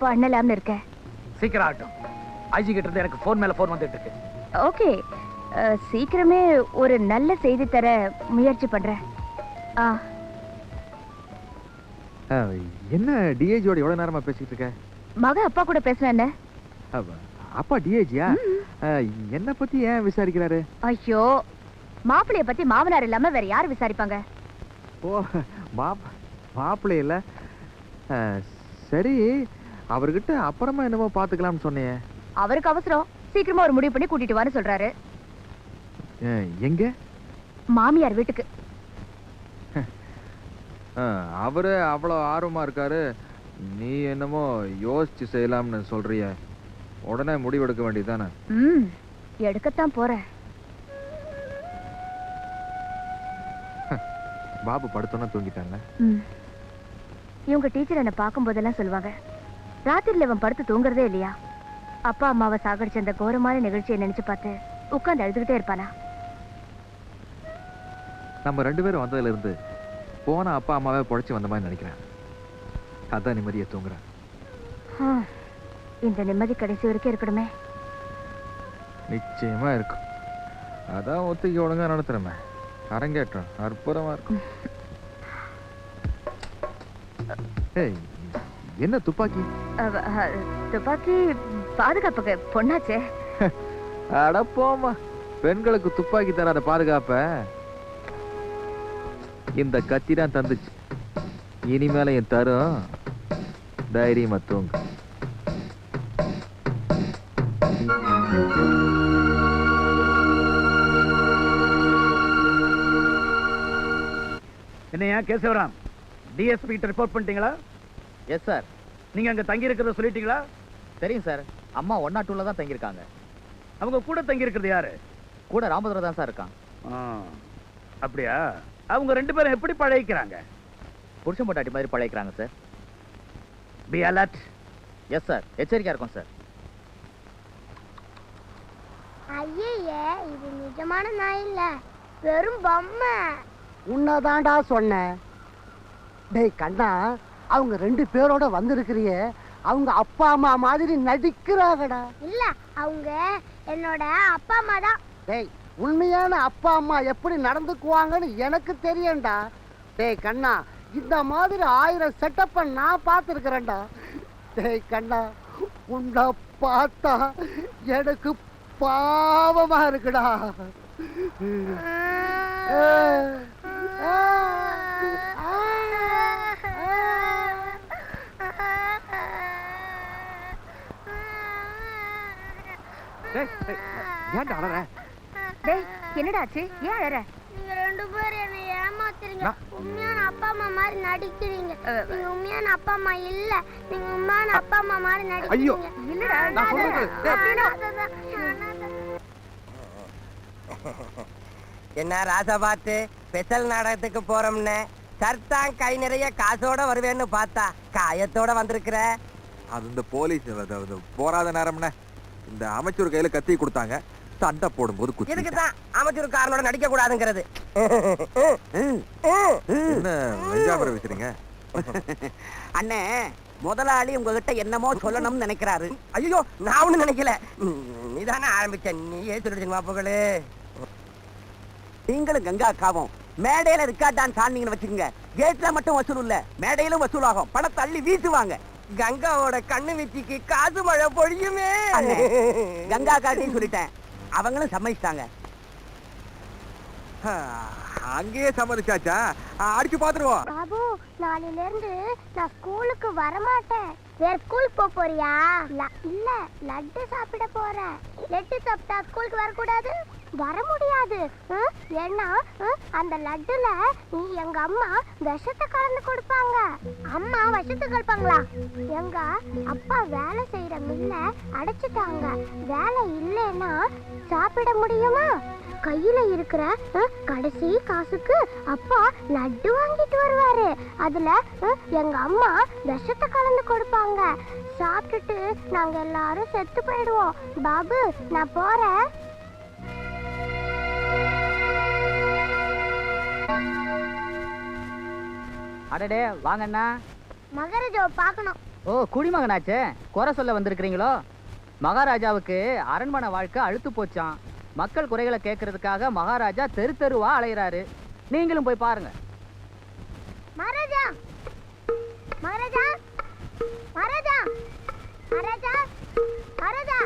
பண்ணலாம்னு இருக்கேன். சீக்கிரம் ஆகட்டும். ஐஜி கிட்ட இருந்து எனக்கு போன் மேல போன் வந்துட்டு இருக்கு. ஓகே, சீக்கிரமே ஒரு நல்ல செய்தி தர முயற்சி பண்றேன். என்ன டிஏஜியோட எவ்வளவு நேரமா பேசிட்டு இருக்க? மக அப்பா கூட பேசுறேன். அப்பா டிஏஜியா? என்ன பத்தி ஏன் விசாரிக்கிறாரு? ஐயோ, மாப்பிள்ளைய பத்தி மாமனார் இல்லாம வேற யாரு விசாரிப்பாங்க? ஓ, மாப்பிள்ளை இல்ல. சரி, அவர்கிட்ட அப்புறமா என்னமோ பாத்துக்கலாம்னு சொன்னேன். அவருக்கு அவசரம், சீக்கிரமா ஒரு முடிவு பண்ணி கூட்டிட்டு வான்னு சொல்றாரு. எங்க? மாமியார் வீட்டுக்கு. அவரு அவ்வளவு ஆர்வமா இருக்காரு, நீ என்னமோ யோசிச்சு செய்யலாம்னு சொல்றிய. உடனே முடிவெடுக்க வேண்டியதானே? எடுக்கத்தான் போறேன். பாபு படுத்தோன்னா தூங்கிட்டாங்க. இவங்க டீச்சர் என்ன பார்க்கும் போதெல்லாம் சொல்லுவாங்க, ராத்திரில இவன் படுத்து தூங்குறதே இல்லையா. அப்பா அம்மாவை சாகடிச்ச அந்த கோரமான நிகழ்ச்சியை நினைச்சு பார்த்து உட்கார்ந்து அழுதுகிட்டே இருப்பானா. நம்ம 2 பேரும் வந்ததுல இருந்து போன அப்பா அம்மாவே பொழைச்சு வந்த மாதிரி நினைக்கிறேன். அதான் நிம்மதியை தூங்குறேன். இந்த நிம்மதி கடைசி வரைக்கும் இருக்கணுமே. நிச்சயமா இருக்கும். அதான் ஒத்திக்கு ஒழுங்கா நடத்துறமே. அரங்கேற்றம் அற்புதமா இருக்கும். என்ன துப்பாக்கி? துப்பாக்கி பாதுகாப்புக்கு பொண்ணாச்சே. அட போமா, பெண்களுக்கு துப்பாக்கி தராத பாதுகாப்ப இந்த கத்தி தான் தந்துச்சு. இனிமேல என் தரும். தைரியமா தூங்கு. என்னையா கேசவராம், டிஎஸ்பி கிட்ட ரிப்போர்ட் பண்ணிட்டீங்களா? Yes sir. நீங்க அங்க தங்கி இருக்கிறத சொல்லிட்டீங்களா? தெரியும் சார். அம்மா 102ல தான் தங்கி இருக்காங்க. அவங்க கூட தங்கி இருக்கிறது யாரு? கூட ராமதுரை தான் சார் இருக்கான். அப்படியா? அவங்க 2 பேரும் எப்படி பழகிக்கிறாங்க? புருஷன் பொண்டாட்டி மாதிரி பழகிக்கிறாங்க sir. Be alert. Yes sir, எச்சரிக்கையா இருக்கும் சார். ஐயே, இது நிஜமான நாய் இல்ல, வெறும் பொம்மை. உன்னதான்டா சொன்னேன். டேய் கண்ணா, அவங்க 2 பேரோட வந்திருக்கிறியே, அவங்க அப்பா அம்மா மாதிரி நடிக்கிறாங்கடா. இல்ல, அவங்க என்னோட அப்பா அம்மா தான். டேய், உண்மையான அப்பா அம்மா எப்படி நடந்துக்குவாங்கன்னு எனக்கு தெரியும்டா. டேய் கண்ணா, இந்த மாதிரி 1000 செட்டப்ப நான் பார்த்துருக்கிறேன்டா. டேய் கண்ணா, உன்னை பார்த்தா எனக்கு பாவமா இருக்குடா. ஏன்டா அழற? டேய், என்னடா ஆச்சு? ஏன் அழற? நீங்க 2 பேரும் என்னை ஏமாத்துறீங்க. உண்மையான அப்பா அம்மா மாதிரி நடிக்கிறீங்க. நீங்க உண்மையான அப்பா அம்மா இல்ல. நீங்க உண்மையான அப்பா அம்மா மாதிரி நடிக்கிறீங்க. இல்லடா, நான் சொல்றது என்ன ராசா பார்த்து ஸ்பெஷல் நாடகத்துக்கு போறோம்னு சர்தான் கை நிறைய காசோட வருவேன்னு பார்த்தா காயத்தோட வந்திருக்கிற. அது இந்த போலீஸ் போராத நேரம்னு இந்த அமைச்சர் கையில கத்தி கொடுத்தாங்க. சண்டை போடும்போது குத்தி. இதுக்குதான் அமைச்சர் காரனோட நடிக்க கூடாதுங்கிறது. என்ன வெஞ்சாபுரம் வச்சுறீங்க? அண்ணே, முதலாளி உங்ககிட்ட என்னமோ சொல்லணும்னு நினைக்கிறாரு. ஐயோ, நான் ஒண்ணு நினைக்கல. நீதானே ஆரம்பிச்ச, நீயே சொல்லிடுமா புகழு. நீங்களும் கங்கா அக்காவும் மேடையில ரிக்கார்ட் டான்ஸ் ஆனீங்கன்னு வச்சுக்கோங்க, கேட்ல மட்டும் வசூல் இல்ல, மேடையிலும் வசூலாகும். பணத்தை அள்ளி வீசுவாங்க. கங்காவோட கண்ணு வீச்சிக்கு காசு மழை பொழியுமே. கங்கா காட்டின்னு சொல்லிட்டேன், அவங்களும் சம்மதிச்சிட்டாங்க. அங்கேயே சம்மதிச்சாச்சா? அடிச்சு பாத்துருவோம். பாபு, நாளையில இருந்து நான் ஸ்கூலுக்கு வர மாட்டேன். வேற ஸ்கூலுக்கு போறியா? இல்ல, லட்டு சாப்பிட போறேன். லட்டு சாப்பிட்டா ஸ்கூலுக்கு வரக்கூடாது? வர முடியாது. ஏன்னா அந்த லட்டுல எங்க அம்மா விஷத்தை கலந்து கொடுப்பாங்க. அம்மா விஷத்தை கலப்பாங்களா? எங்க அப்பா வேலை செய்யற மில்ல அடைச்சிட்டாங்க. வேலை இல்லைன்னா சாப்பிட முடியுமா? கையில இருக்கிற கடைசி காசுக்கு அப்பா லட்டு வாங்கிட்டு வருவாரு. அதுல எங்க அம்மா விஷத்தை கலந்து கொடுப்பாங்க. சாப்பிட்டுட்டு நாங்க எல்லாரும் செத்து போயிடுவோம். பாபு, நான் போறேன். அடடே, வாங்கண்ணா. மகாராஜாவை பார்க்கணும். ஓ, குடிமகனாச்சே, குறை சொல்ல வந்திருக்கிறீங்களோ? மகாராஜாவுக்கு அரண்மனை வாழ்க்கை அழுத்து போச்சான். மக்கள் குறைகளை கேட்கறதுக்காக மகாராஜா தெரு தெருவா அலையிறாரு. நீங்களும் போய் பாருங்க. மகாராஜா, மகாராஜா, மகாராஜா, மகாராஜா, மகாராஜா,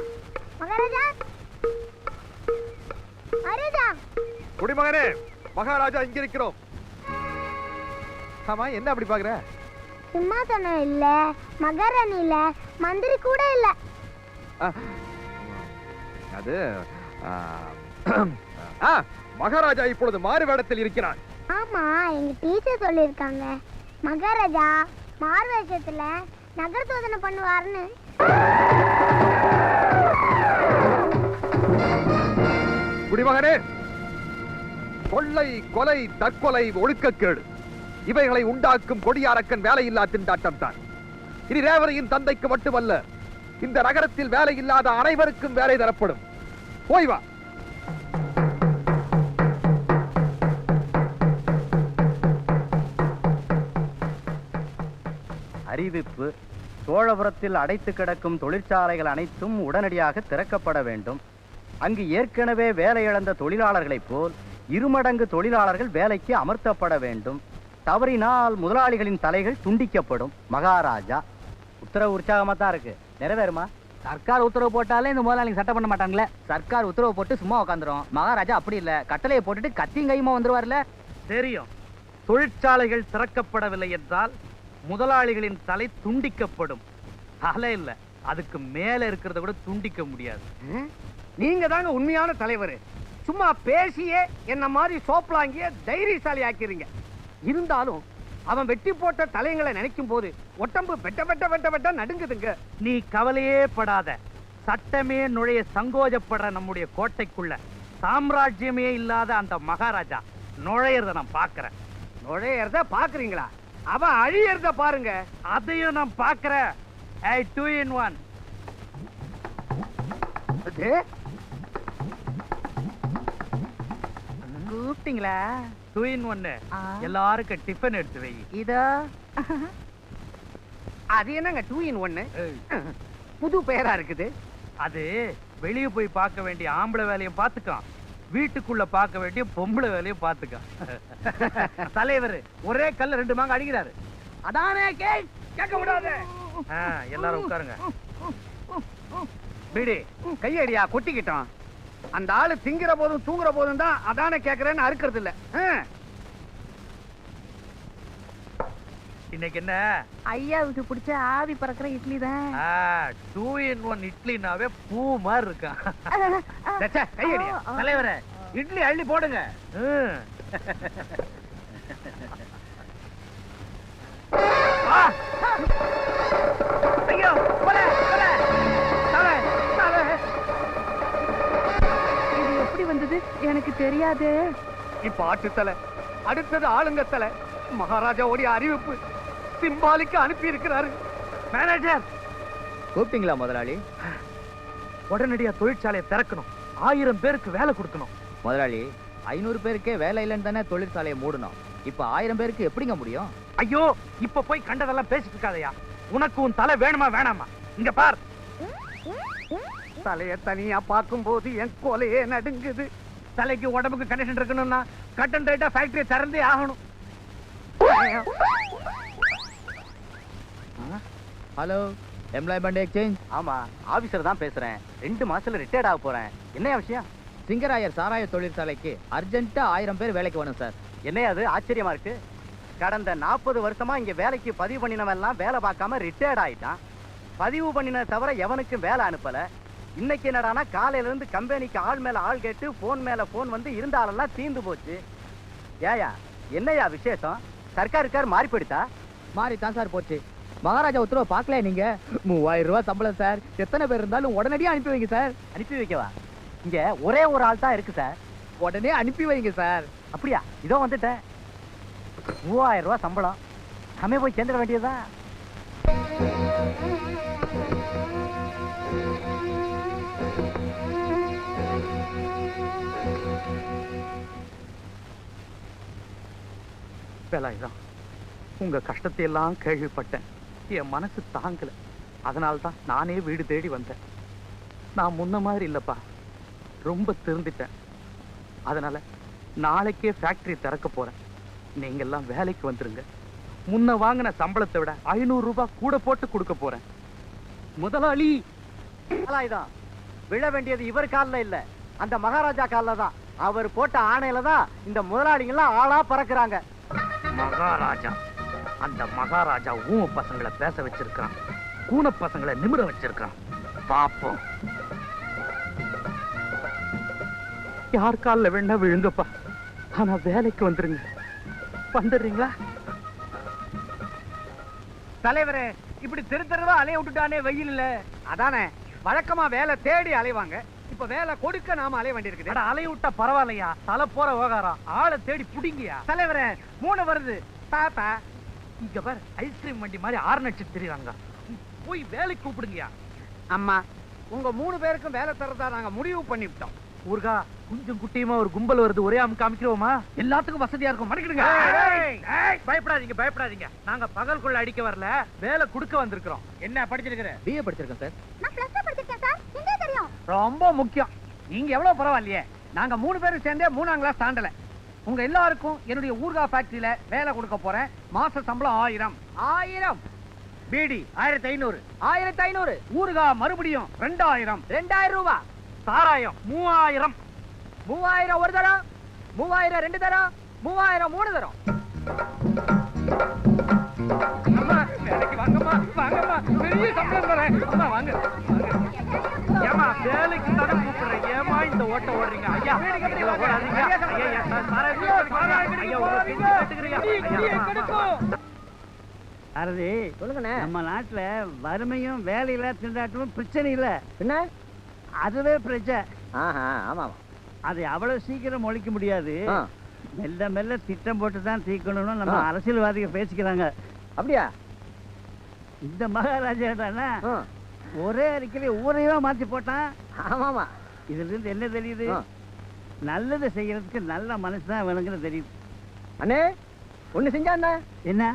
மகாராஜா, மகாராஜா. குடிமகனே, மகாராஜா இங்க இருக்கிறோம். ஆமா, என்ன அப்படி பாக்குற? சிம்மாசனம் இல்ல, மகாராணி இல்ல, மந்திரி கூட இல்ல. அது மகாராஜா இப்பொழுது மாறு வேடத்தில் இருக்கிறார். ஆமா, எங்க டீச்சர் சொல்லிருக்காங்க மகாராஜா மாறு வேஷத்துல நகர் சோதனை பண்ணுவாருன்னு. குடிமகனே, கொள்ளை, கொலை, தற்கொலை, ஒழுக்கக்கேடு இவைகளை உண்டாக்கும் கொடியாரக்கன் வேலையில்லா திண்டாட்டம் தான். இனி ரேவதியின் தந்தைக்கு மட்டுமல்ல, இந்த நகரத்தில் வேலை இல்லாத அனைவருக்கும் வேலை தரப்படும். போய் வா. அறிவிப்பு: சோழபுரத்தில் அடைத்து கிடக்கும் தொழிற்சாலைகள் அனைத்தும் உடனடியாக திறக்கப்பட வேண்டும். அங்கு ஏற்கனவே வேலை இழந்த தொழிலாளர்களைப் போல் இருமடங்கு தொழிலாளர்கள் வேலைக்கு அமர்த்தப்பட வேண்டும். தவறினால் முதலாளிகளின் தலைகள் துண்டிக்கப்படும். மகாராஜா. உத்தரவு உற்சாகமா தான் இருக்கு, நிறைவேறுமா? சர்க்கார் உத்தரவு போட்டாலே இந்த முதலாளிங்க சட்டம் பண்ண மாட்டாங்களே. சர்க்கார் உத்தரவு போட்டு சும்மா உட்காந்துரும். மகாராஜா அப்படி இல்ல, கட்டளையை போட்டுட்டு கத்தியும் கையுமா வந்துருவார்ல. தெரியும். தொழிற்சாலைகள் திறக்கப்படவில்லை என்றால் முதலாளிகளின் தலை துண்டிக்கப்படும். தலை இல்ல, அதுக்கு மேல இருக்கிறத கூட துண்டிக்க முடியாது. நீங்க தாங்க உண்மையான தலைவர். சும்மா பேசியே என்ன மாதிரி சோப்லாங்கிய தைரியசாலி ஆக்கிறீங்க. இருந்தாலும் அவன் வெட்டி போட்ட தலைங்களை நினைக்கும் போது ஒட்டம்பு வெட்ட வெட்ட வெட்ட வெட்ட நடுங்குதுங்க. நீ கவலையே படாத. சட்டமே நுழைய சங்கோஜப்படுற நம்முடைய கோட்டைக்குள்ள சாம்ராஜ்யமே இல்லாத அந்த மகாராஜா நுழையறத நான் பாக்குறேன். நுழையறத பாக்குறீங்களா? அவன் அழியறத பாருங்க. அதையும் நான் பாக்குறேன். 2 in 1. கூப்பிட்டீங்களா? 2 in 1. எல்லாருக்கும் டிஃபன் எடுத்து வை. இதோ. அது என்னங்க 2 in 1? புது பெயரா இருக்குது. அது வெளியே போய் பார்க்க வேண்டிய ஆம்பளை வேலையும் பார்த்துக்கான், வீட்டுக்குள்ள பார்க்க வேண்டிய பொம்பளை வேலையும் பார்த்துக்கான். தலைவர் ஒரே கல்ல 2 மாங்க அடிக்கிறாரு. அதானே கேட்க விடாத. எல்லாரும் உட்காருங்க. பிடி கையடியா கொட்டிக்கிட்டோம். அந்த ஆளு திங்கிற போதும் தூங்குற போதும் தான் அதானே கேக்குறேன்னு அறுக்கிறது இல்ல. இன்னைக்கு என்ன? ஐயாவுக்கு பிடிச்ச ஆவி பறக்கிற இட்லி தான். 2 in 1 இட்லினாவே பூ மாதிரி இருக்கான். கையடியா தலைவரே, இட்லி அள்ளி போடுங்க. ஐயோ இது எப்படி வந்தது எனக்கு தெரியாது. இப்ப ஆட்டுத்தலை, அடுத்தது ஆளுங்க தலை. மகாராஜாவுடைய அறிவிப்பு சிம்பாலிக்கு அனுப்பி இருக்கிறாரு. மேனேஜர் கூப்பிட்டீங்களா முதலாளி? உடனடியா தொழிற்சாலையை திறக்கணும். 1000 பேருக்கு வேலை கொடுக்கணும். முதலாளி 500 பேருக்கே வேலை இல்லைன்னு தானே தொழிற்சாலையை மூடணும். இப்ப 1000 பேருக்கு எப்படிங்க முடியும்? ஐயோ, இப்ப போய் கண்டதெல்லாம் பேசிட்டு இருக்காதயா. உனக்கு உன் தலை வேணுமா வேணாமா? இங்க பார். தலைய தனியா பார்க்கும் போது என் கொலையே நடுங்குது. தலைக்கு உடம்புக்கு கனெக்ஷன் இருக்கணும்னா கட் அண்ட் ரைட்டா ஃபேக்டரி திறந்தே ஆகணும். Hello, employment exchange. ஆமா, ஆபீசர் தான் பேசுறேன். 2 மாசத்துல ரிட்டையர்ட் ஆக போறேன். என்னையா விஷயம்? சிங்கராயர் சாராய தொழிற்சாலைக்கு அர்ஜென்ட்டா 1000 பேர் வேலைக்கு வேணும் சார். என்னையா அது ஆச்சரியமா இருக்கு? கடந்த 40 வருஷமா இங்க வேலைக்கு பதிவு பண்ணினவன் எல்லாம் வேலை பார்க்காம ரிட்டையர்ட் ஆயிட்டான். பதிவு பண்ணின தவிர எவனுக்கும் வேலை அனுப்பல. இன்னைக்கு என்னடானா காலையில இருந்து கம்பெனிக்கு ஆள் மேல ஆள் கேட்டு போன் மேல போன் வந்து இருந்தாலெல்லாம் தீந்து போச்சு. ஏயா என்னையா விசேஷம்? சர்க்காருக்கார் மாறி போயிடுதா? மாறித்தான் சார் போச்சு. மகாராஜா உத்தரவை பார்க்கல நீங்க? 3000 ரூபாய் சம்பளம் சார். எத்தனை பேர் இருந்தாலும் உடனடியா அனுப்பி வைங்க சார். அனுப்பி வைக்கவா? இங்க ஒரே ஒரு ஆள் தான் இருக்கு சார். உடனே அனுப்பி வைங்க சார். அப்படியா? இதோ வந்துட்டேன். 3000 ரூபாய் சம்பளம். நம்ம போய் சேர்ந்துட வேண்டியதா? வேலாயுதம், உங்க கஷ்டத்தை எல்லாம் கேள்விப்பட்டேன். என் மனசு தாங்கல. அதனால்தான் நானே வீடு தேடி வந்தேன். நான் முன்ன மாதிரி இல்லப்பா, ரொம்ப திருந்திட்டேன். அதனால நாளைக்கே ஃபேக்டரி திறக்க போறேன். நீங்க எல்லாம் வேலைக்கு வந்துருங்க. முன்ன வாங்கின சம்பளத்தை விட 500 ரூபாய் கூட போட்டு கொடுக்க போறேன். முதலாளி, வேலாயுதம் விழ வேண்டியது இவர் காலில் இல்ல, அந்த மகாராஜா காலில் தான். அவர் போட்ட ஆணையில தான் இந்த முதலாளிங்கெல்லாம் ஆளா பறக்குறாங்க. மகாராஜா, அந்த மகாராஜா ஊம பசங்களை பேச வச்சிருக்கான், கூன பசங்களை நிமிர வச்சிருக்கான். பாப்போம். யார் காலில் வேணா விழுங்கப்பா, ஆனா வேலைக்கு வந்துருங்க. வந்துடுறீங்களா? தலைவரே, இப்படி தெரு தெருவா அலைய விட்டுட்டானே வெயில்ல. அதானே வழக்கமா வேலை தேடி அலைவாங்க, இப்ப வேலை கொடுக்க நாம அலைய வேண்டியிருக்குது. அலைய விட்டா பரவாயில்லையா, தலை போற விவகாரம். ஆளை தேடி புடிங்கயா. தலைவரே, 3 வருது. பாப்பா இங்க பாரு, ஐஸ்கிரீம் வண்டி மாதிரி 6 நட்சத்திரம் தெரியுறாங்க. போய் வேலைக்கு கூப்பிடுங்கயா. அம்மா, உங்க 3 பேருக்கும் வேலை தரதா நாங்க முடிவு பண்ணிவிட்டோம். ஊர்கா, கொஞ்சம் குட்டியுமா ஒரு கும்பல் வருது, ஒரே அமுக்கு காமிக்கிறோமா? எல்லாத்துக்கும் வசதியா இருக்கும். மடக்கிடுங்க. பயப்படாதீங்க, பயப்படாதீங்க. நாங்க பகல்குள்ள அடிக்க வரல, வேலை கொடுக்க வந்திருக்கிறோம். என்ன படிச்சிருக்கிற? பிஏ படிச்சிருக்கேன் சார். நான் +2 படிச்சிருக்கேன் சார். இங்கே தெரியும். ரொம்ப முக்கியம். நீங்க எவ்வளவு பரவாயில்லையே, நாங்க 3 பேரும் சேர்ந்தே 3ஆம் கிளாஸ் தாண்டல. உங்க எல்லாருக்கும் என்னுடைய ஊர்கா ஃபேக்டரியில வேலை கொடுக்க போறேன். மாச சம்பளம் 1000. பீடி 1500. 1500. ஊர்கா மறுபடியும் 2000. 2000 ரூபாய். சாராயம் 3000. 3000 ஒரு தரம், 3000 2 தரம், 3000 3 தரம். அம்மா, வேலைக்கு வாங்கம்மா, வாங்கம்மா. பெரிய சம்பளம் தரேன். அம்மா வாங்க. ஏமா வேலைக்கு தானே கூப்பிடுறேன், ஏமா இந்த ஓட்ட ஓடுறீங்க? ஐயா இதுல ஓடாதீங்க. ஐயா அரதி, சொல்லுங்கண்ணே. நம்ம நாட்டுல வறுமையும் வேலையில திண்டாட்டமும் பிரச்சனை இல்ல, என்ன அதுவே பிரச்சனை. ஆமா, அதை அவ்வளவு சீக்கிரம் ஒழிக்க முடியாது. மெல்ல மெல்ல திட்டம் போட்டு தான் தீக்கணும்னு நம்ம அரசியல்வாதிகள் பேசிக்கிறாங்க. அப்படியா? இந்த மகாராஜா ஒரே அறிக்கையில ஊரையோ மாத்தி போட்டான். ஆமாமா. இதுல இருந்து என்ன தெரியுது? நல்லது செய்யறதுக்கு நல்ல மனசுதான் வேணுங்கிறது தெரியுது. அண்ணே, ஒண்ணு செஞ்சா என்ன?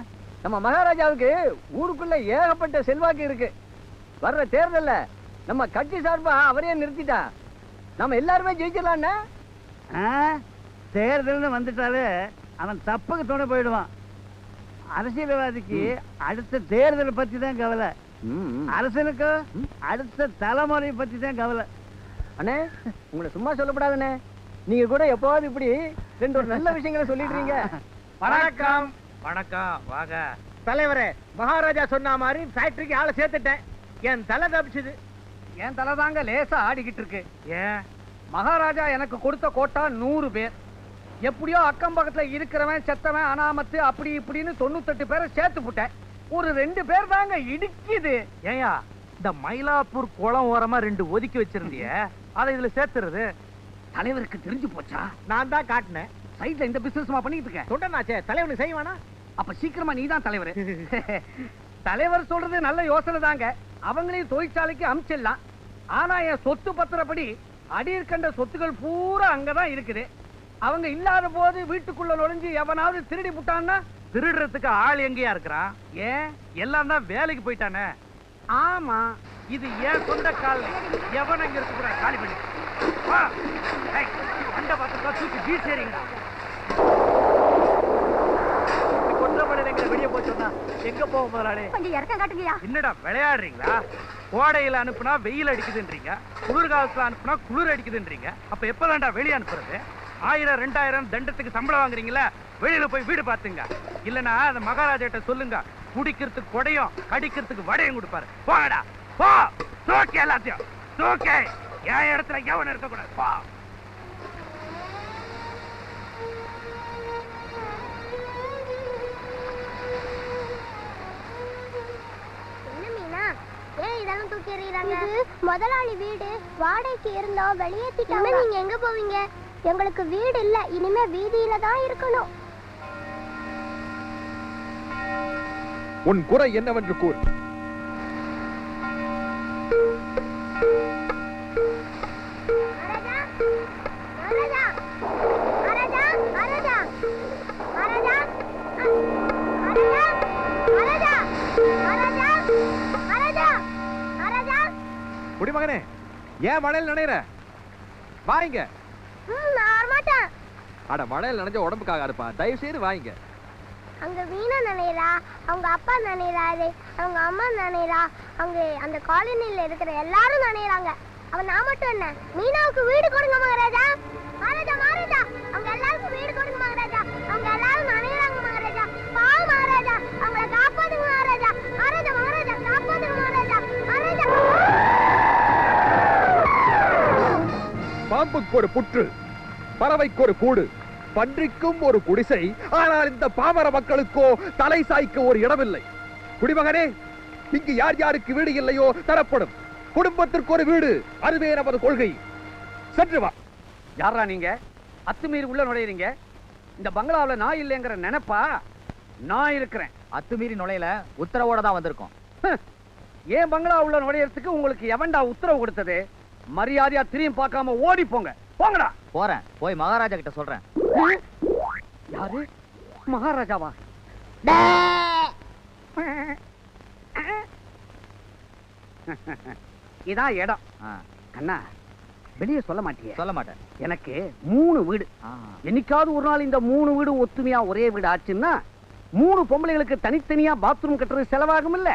நம்ம மகாராஜாவுக்கு ஊருக்குள்ள ஏகப்பட்ட செல்வாக்கு இருக்கு. வர்ற தேர்தல்ல நம்ம கட்சி சார்பா அவரே நிறுத்திட்டா நம்ம எல்லாருமே ஜெயிச்சிடலாம்ண்ணே. தேர்தல்னு வந்துட்டாலே அவன் தப்புக்கு துணை போயிடுவான். அரசியல்வாதிக்கு அடுத்த தேர்தலை பத்தி தான் கவலை, அரசனுக்கு அடுத்த தலைமுறை பத்தி தான் கவலை. அண்ணே, உங்களை சும்மா சொல்லப்படாதுண்ணே. நீங்க கூட எப்பவாவது இப்படி 2 நல்ல விஷயங்களை சொல்லிடுறீங்க. வணக்கம். வணக்கம், வாங்க. தலைவரே, மகாராஜா சொன்ன மாதிரி ஃபேக்டரிக்கு ஆளை சேர்த்துட்டேன். என் தலை தப்பிச்சுது. என் தலை தாங்க லேசா ஆடிக்கிட்டு இருக்கு. ஏன்? மகாராஜா எனக்கு கொடுத்த கோட்டா 100 பேர். எப்படியோ அக்கம் பக்கத்துல இருக்கிறவன் செத்தவன் அனாமத்து அப்படி இப்படின்னு 98 பேரை சேர்த்து போட்டேன். ஒரு 2 பேர் தாங்க இடிக்குது. ஏயா, இந்த மயிலாப்பூர் குளம் ஓரமா 2 ஒதுக்கி வச்சிருந்திய, அதை இதுல சேர்த்துறது தலைவருக்கு தெரிஞ்சு போச்சா? நான் தான் காட்டினேன். சைட்ல இந்த பிசினஸ் பண்ணிட்டு இருக்கேன். தொண்டனாச்சே, தலைவனுக்கு செய்வானா? அப்ப சீக்கிரமா நீ தான் தலைவர். தலைவர் சொல்றது நல்ல யோசனை தாங்க. அவங்களையும் தொழிற்சாலைக்கு அனுப்பிச்சிடலாம். ஆனா என் சொத்து பத்திரப்படி அடியிருக்கின்ற சொத்துக்கள் பூரா அங்கதான் இருக்குது. அவங்க இல்லாத போது வீட்டுக்குள்ள நுழைஞ்சு எவனாவது திருடி புட்டான்னா திருடுறதுக்கு ஆள் எங்கேயா இருக்கிறான்? ஏன், எல்லாம் தான் வேலைக்கு போயிட்டானே. ஆமா, இது ஏன் சொந்த கால். எவன் அங்க இருக்க காலி பண்ணி அண்ட பார்த்து தூக்கி வீசேறீங்க. வெளியே போச்சோம்னா எங்க போக முதலாளி? கொஞ்சம் இறக்கம் காட்டுங்கயா. என்னடா விளையாடுறீங்களா? கோடையில அனுப்புனா வெயில் அடிக்குதுன்றீங்க, குளிர்காலத்துல அனுப்புனா குளிர் அடிக்குதுன்றீங்க. அப்ப எப்பதான்டா வெளியே அனுப்புறது? 1000 2000 தண்டத்துக்கு சம்பளம் வாங்குறீங்களா? வெளியில போய் வீடு பாத்துங்க. இல்லன்னா அந்த மகாராஜா கிட்ட சொல்லுங்க, குடிக்கிறதுக்கு கொடையும் கடிக்கிறதுக்கு வடையும் கொடுப்பாரு. போடா போ, தூக்கி எல்லாத்தையும் தூக்கி. என் இடத்துல எவன் இருக்க கூடாது. போ. இதெல்லாம் தூக்கி எறியறாங்க. முதலாளி வீடு வாடகைக்கு இருந்தோம், வெளியேத்திட்டாங்க. நீங்க எங்க போவீங்க? எங்களுக்கு வீடு இல்ல, இனிமே வீதியில தான் இருக்கணும். உன் குறை என்னவென்று கூறு. குடிமகனே, ஏன் மழையில் நனையிற? வாங்க. அட, மழையில் நனைஞ்ச உடம்புக்காக இருப்பா, தயவு செய்து வாங்க. அங்க வீணா நனையறா, அவங்க அப்பா நனையறாரு, அவங்க அம்மா நனையறா, அங்க அந்த காலனில இருக்கிற எல்லாரும் நனையறாங்க. அவன் நான் மட்டும் என்ன? மீனாவுக்கு வீடு கொடுங்க மகாராஜா. மகாராஜா, மகாராஜா, அவங்க எல்லாருக்கும் வீடு கொடுங்க மகாராஜா. அவங்க எல்லாரும் நனையறாங்க மகாராஜா. பாவம் மகாராஜா, அவங்கள காப்பாத்துங்க மகாராஜா. மகாராஜா, மகாராஜா, காப்பாத்துங்க மகாராஜா. மகாராஜா, பாம்புக்கு ஒரு புற்று, பறவைக்கு ஒரு கூடு, பன்றிக்கும் ஒரு குடிசை. ஆனால் இந்த பாமர மக்களுக்கோ தலை சாய்க்க ஒரு இடமில்லை. குடிமகனே, இங்கு யார் யாருக்கு வீடு இல்லையோ தரப்படும். குடும்பத்திற்கு ஒரு வீடு, அதுவே நமது கொள்கை. சென்று வா. யாரா நீங்க? அத்துமீறி உள்ள நுழையிறீங்க. இந்த பங்களாவுல நாய் இல்லைங்கிற நினைப்பா? நான் இருக்கிறேன். அத்துமீறி நுழையில, உத்தரவோட தான் வந்திருக்கோம். ஏன் பங்களா உள்ள நுழையறதுக்கு உங்களுக்கு எவன்டா உத்தரவு கொடுத்தது? மரியாதையா திரும்பி பார்க்காம ஓடி போங்க. போங்கடா. போறேன், போய் மகாராஜா கிட்ட சொல்றேன். யாரு? மகாராஜாவா? இதான் இடம். அண்ணா, வெளியே சொல்ல மாட்டியே? சொல்ல மாட்டேன். எனக்கு 3 வீடு. என்னைக்காவது ஒரு நாள் இந்த 3 வீடு ஒத்துமையா ஒரே வீடு ஆச்சுன்னா 3 பொம்பளைகளுக்கு தனித்தனியா பாத்ரூம் கட்டுறது செலவாகும் இல்ல.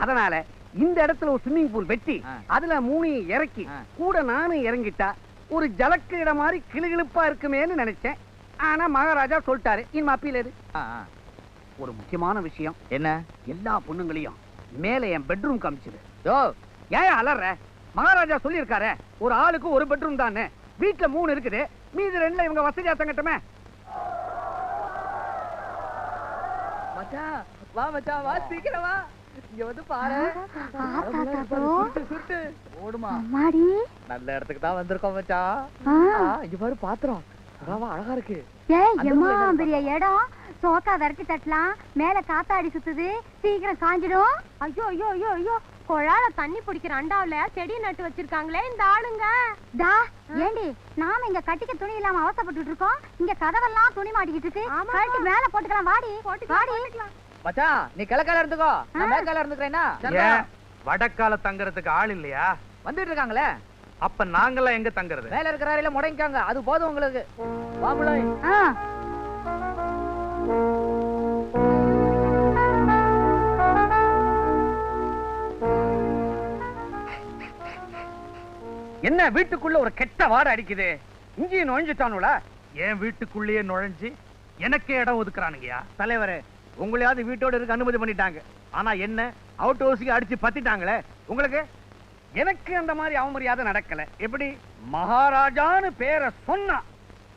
அதனால இந்த இடத்துல ஒரு ஸ்விம்மிங் பூல் வெட்டி அதுல 3 இறக்கி கூட நானும் இறங்கிட்டா ஒரு ஜலக்கு இடம் மாதிரி கிளுகிழுப்பா இருக்குமேன்னு நினைச்சேன். ஆனா மகாராஜா சொல்லிட்டாரு. இனிமே அப்பீல் எது? ஒரு முக்கியமான விஷயம். என்ன? எல்லா பொண்ணுங்களையும் மேல என் பெட்ரூம் காமிச்சிடு. ஏன் அலற? மகாராஜா சொல்லியிருக்காரு ஒரு ஆளுக்கு ஒரு பெட்ரூம் தானே. வீட்டுல 3 இருக்குது, மீதி 2ல இவங்க வசதியா தங்கட்டுமே. மச்சான் வா, மச்சான் வா, சீக்கிரம் வா. இங்க வந்து பாரு. சுட்டு ஓடுமா. நல்ல இடத்துக்கு தான் வந்திருக்கோம் மச்சான். இங்க பாரு பாத்திரம் அழகா இருக்கு. பெரிய இடம். சோக்கா விரட்டி தட்டலாம். மேல காத்தாடி சுத்துது. சீக்கிரம் காஞ்சிடும். ஐயோ ஐயோ ஐயோ ஐயோ, குழால தண்ணி பிடிக்கிற அண்டாவில செடி நட்டு வச்சிருக்காங்களே இந்த ஆளுங்க. டா ஏண்டி, நாம இங்க கட்டிக்க துணி இல்லாம அவசப்பட்டு இருக்கோம். இங்க கதவெல்லாம் துணி மாட்டிக்கிட்டு இருக்கு. கழட்டி மேல போட்டுக்கலாம். வாடி வாடி. மச்சான் நீ கிழக்கால இருந்துக்கோ, நான் மேற்கால இருந்துக்கிறேன்னா. வடக்கால தங்கறதுக்கு ஆள் இல்லையா? வந்துட்டு இருக்காங்களே. அப்ப நாங்கெல்லாம் எங்க தங்கறது? மேல இருக்கிற அறையில முடங்கிக்காங்க, அது போதும் உங்களுக்கு. வாமுலை. என்ன வீட்டுக்குள்ள ஒரு கெட்ட வாடை அடிக்குது? இங்கேயும் நுழைஞ்சிட்டானுல. என் வீட்டுக்குள்ளேயே நுழைஞ்சு எனக்கே இடம் ஒதுக்குறானுங்கயா. தலைவரே, உங்களையாவது வீட்டோட இருக்க அனுமதி பண்ணிட்டாங்க. ஆனா என்ன அவுட் ஹவுஸுக்கு அடிச்சு பத்திட்டாங்களே. உங்களுக்கு எனக்கு அந்த மாதிரி அவமரியாதை நடக்கல. எப்படி? மகாராஜான்னு பேரை சொன்னா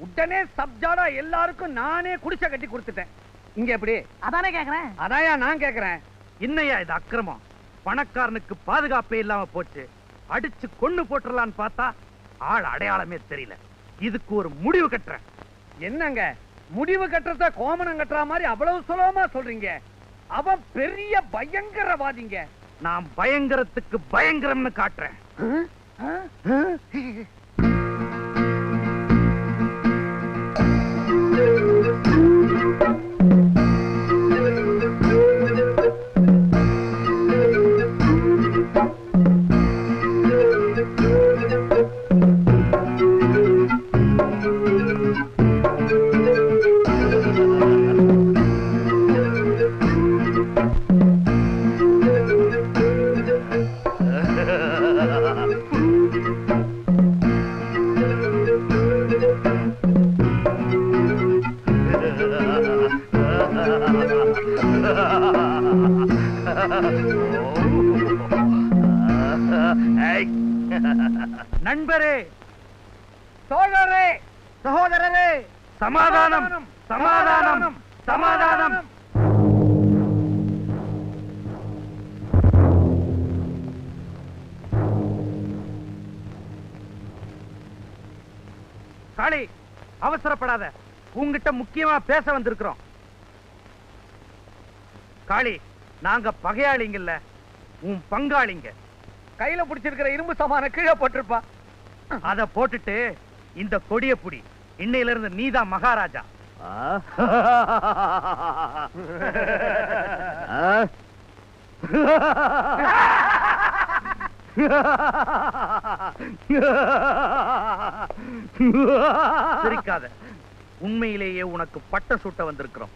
உடனே சப்ஜாடா எல்லாருக்கும் நானே குடிசை கட்டி கொடுத்துட்டேன். இங்க எப்படி? அதானே கேக்குறேன். அதாயா நான் கேக்குறேன். இன்னையா இது அக்கிரமம்? பணக்காரனுக்கு பாதுகாப்பே இல்லாம போச்சு. அடிச்சு கொன்னு போட்டுறலான்னு பார்த்தா ஆள் அடையாளமே தெரியல. இதுக்கு ஒரு முடிவு கட்டுறேன். என்னங்க முடிவு கட்டுறத கோமணம் கட்டுற மாதிரி அவ்வளவு சுலபமா சொல்றீங்க? அவன் பெரிய பயங்கரவாதிங்க. நான் பயங்கரத்துக்கு பயங்கரம்னு காட்டுறேன். நண்பரே, சோழரே, சகோதரரே, சமாதானம் சமாதானம் சமாதானம். காளி, அவசரப்படாத. உங்ககிட்ட முக்கியமா பேச வந்திருக்கிறோம். காளி, நாங்க பகையாளிங்கல்ல, உன் பங்காளிங்க. கையில பிடிச்சிருக்கிற இரும்பு சாமான கீழே போட்டிருப்பா. அத போட்டுட்டு இந்த கொடிய புடி. இன்னையில இருந்து நீதான் மகாராஜா. சிரிக்காத. உண்மையிலேயே உனக்கு பட்ட சூட்ட வந்திருக்கிறோம்.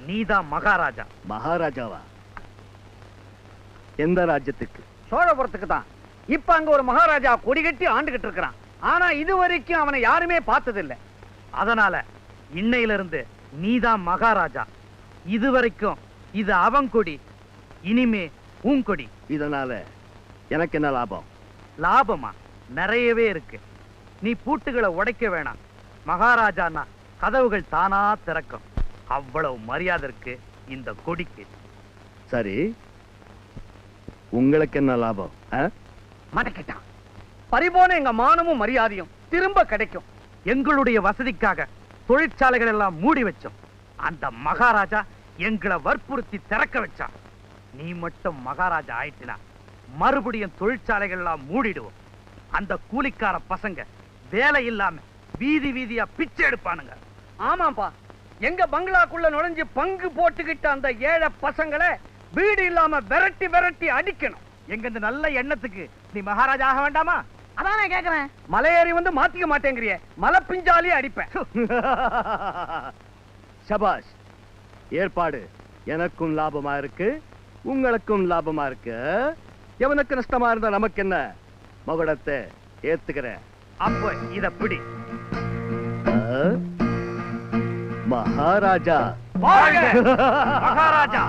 நீதான் மகாராஜா. மகாராஜாவா? எந்த ராஜ்யத்துக்கு? சோழபுரத்துக்கு தான். இப்ப அங்க ஒரு மகாராஜா கொடி கட்டி ஆண்டுகிட்டு இருக்கிறான். ஆனா இது வரைக்கும் அவனை யாருமே பார்த்ததில்லை. அதனால இன்னையில இருந்து நீதான் மகாராஜா. இதுவரைக்கும் இது அவன் கொடி, இனிமே உன் கொடி. இதனால எனக்கு என்ன லாபம்? லாபமா? நிறையவே இருக்கு. நீ பூட்டுகளை உடைக்க வேணாம். மகாராஜான்னா கதவுகள் தானா திறக்கும். அவ்வளவு மரியாதை இருக்கு இந்த கொடிக்கு. சரி, உங்களுக்கு என்ன லாபம்? மடக்கிட்டான். பறிபோன எங்க மானமும் மரியாதையும் திரும்ப கிடைக்கும். எங்களுடைய வசதிக்காக தொழிற்சாலைகள் எல்லாம் மூடி வச்சோம். அந்த மகாராஜா எங்களை வற்புறுத்தி திறக்க வச்சான். நீ மட்டும் மகாராஜா ஆயிட்டினா மறுபடியும் தொழிற்சாலைகள் எல்லாம் மூடிடுவோம். அந்த கூலிக்கார பசங்க வேலை இல்லாம வீதி வீதியா பிச்சை எடுப்பானுங்க. ஆமாப்பா, எங்க பங்களாக்குள்ள நுழைஞ்சு பங்கு போட்டுக்கிட்ட அந்த ஏழை பசங்களை வீடு இல்லாம விரட்டி விரட்டி அடிக்கணும். எங்க இந்த நல்ல எண்ணத்துக்கு நீ மகாராஜா ஆக வேண்டாமா? அதான் நான் கேக்குறேன். மலையேறி வந்து மாத்திக்க மாட்டேங்கிறிய, மலை பிஞ்சாலே அடிப்பேன். சபாஷ், ஏற்பாடு எனக்கும் லாபமா இருக்கு, உங்களுக்கும் லாபமா இருக்கு. எவனுக்கு நஷ்டமா இருந்தா நமக்கு என்ன? மகுடத்தை ஏத்துக்கிறேன். அப்ப இத பிடி. மகாராஜா மகாராஜா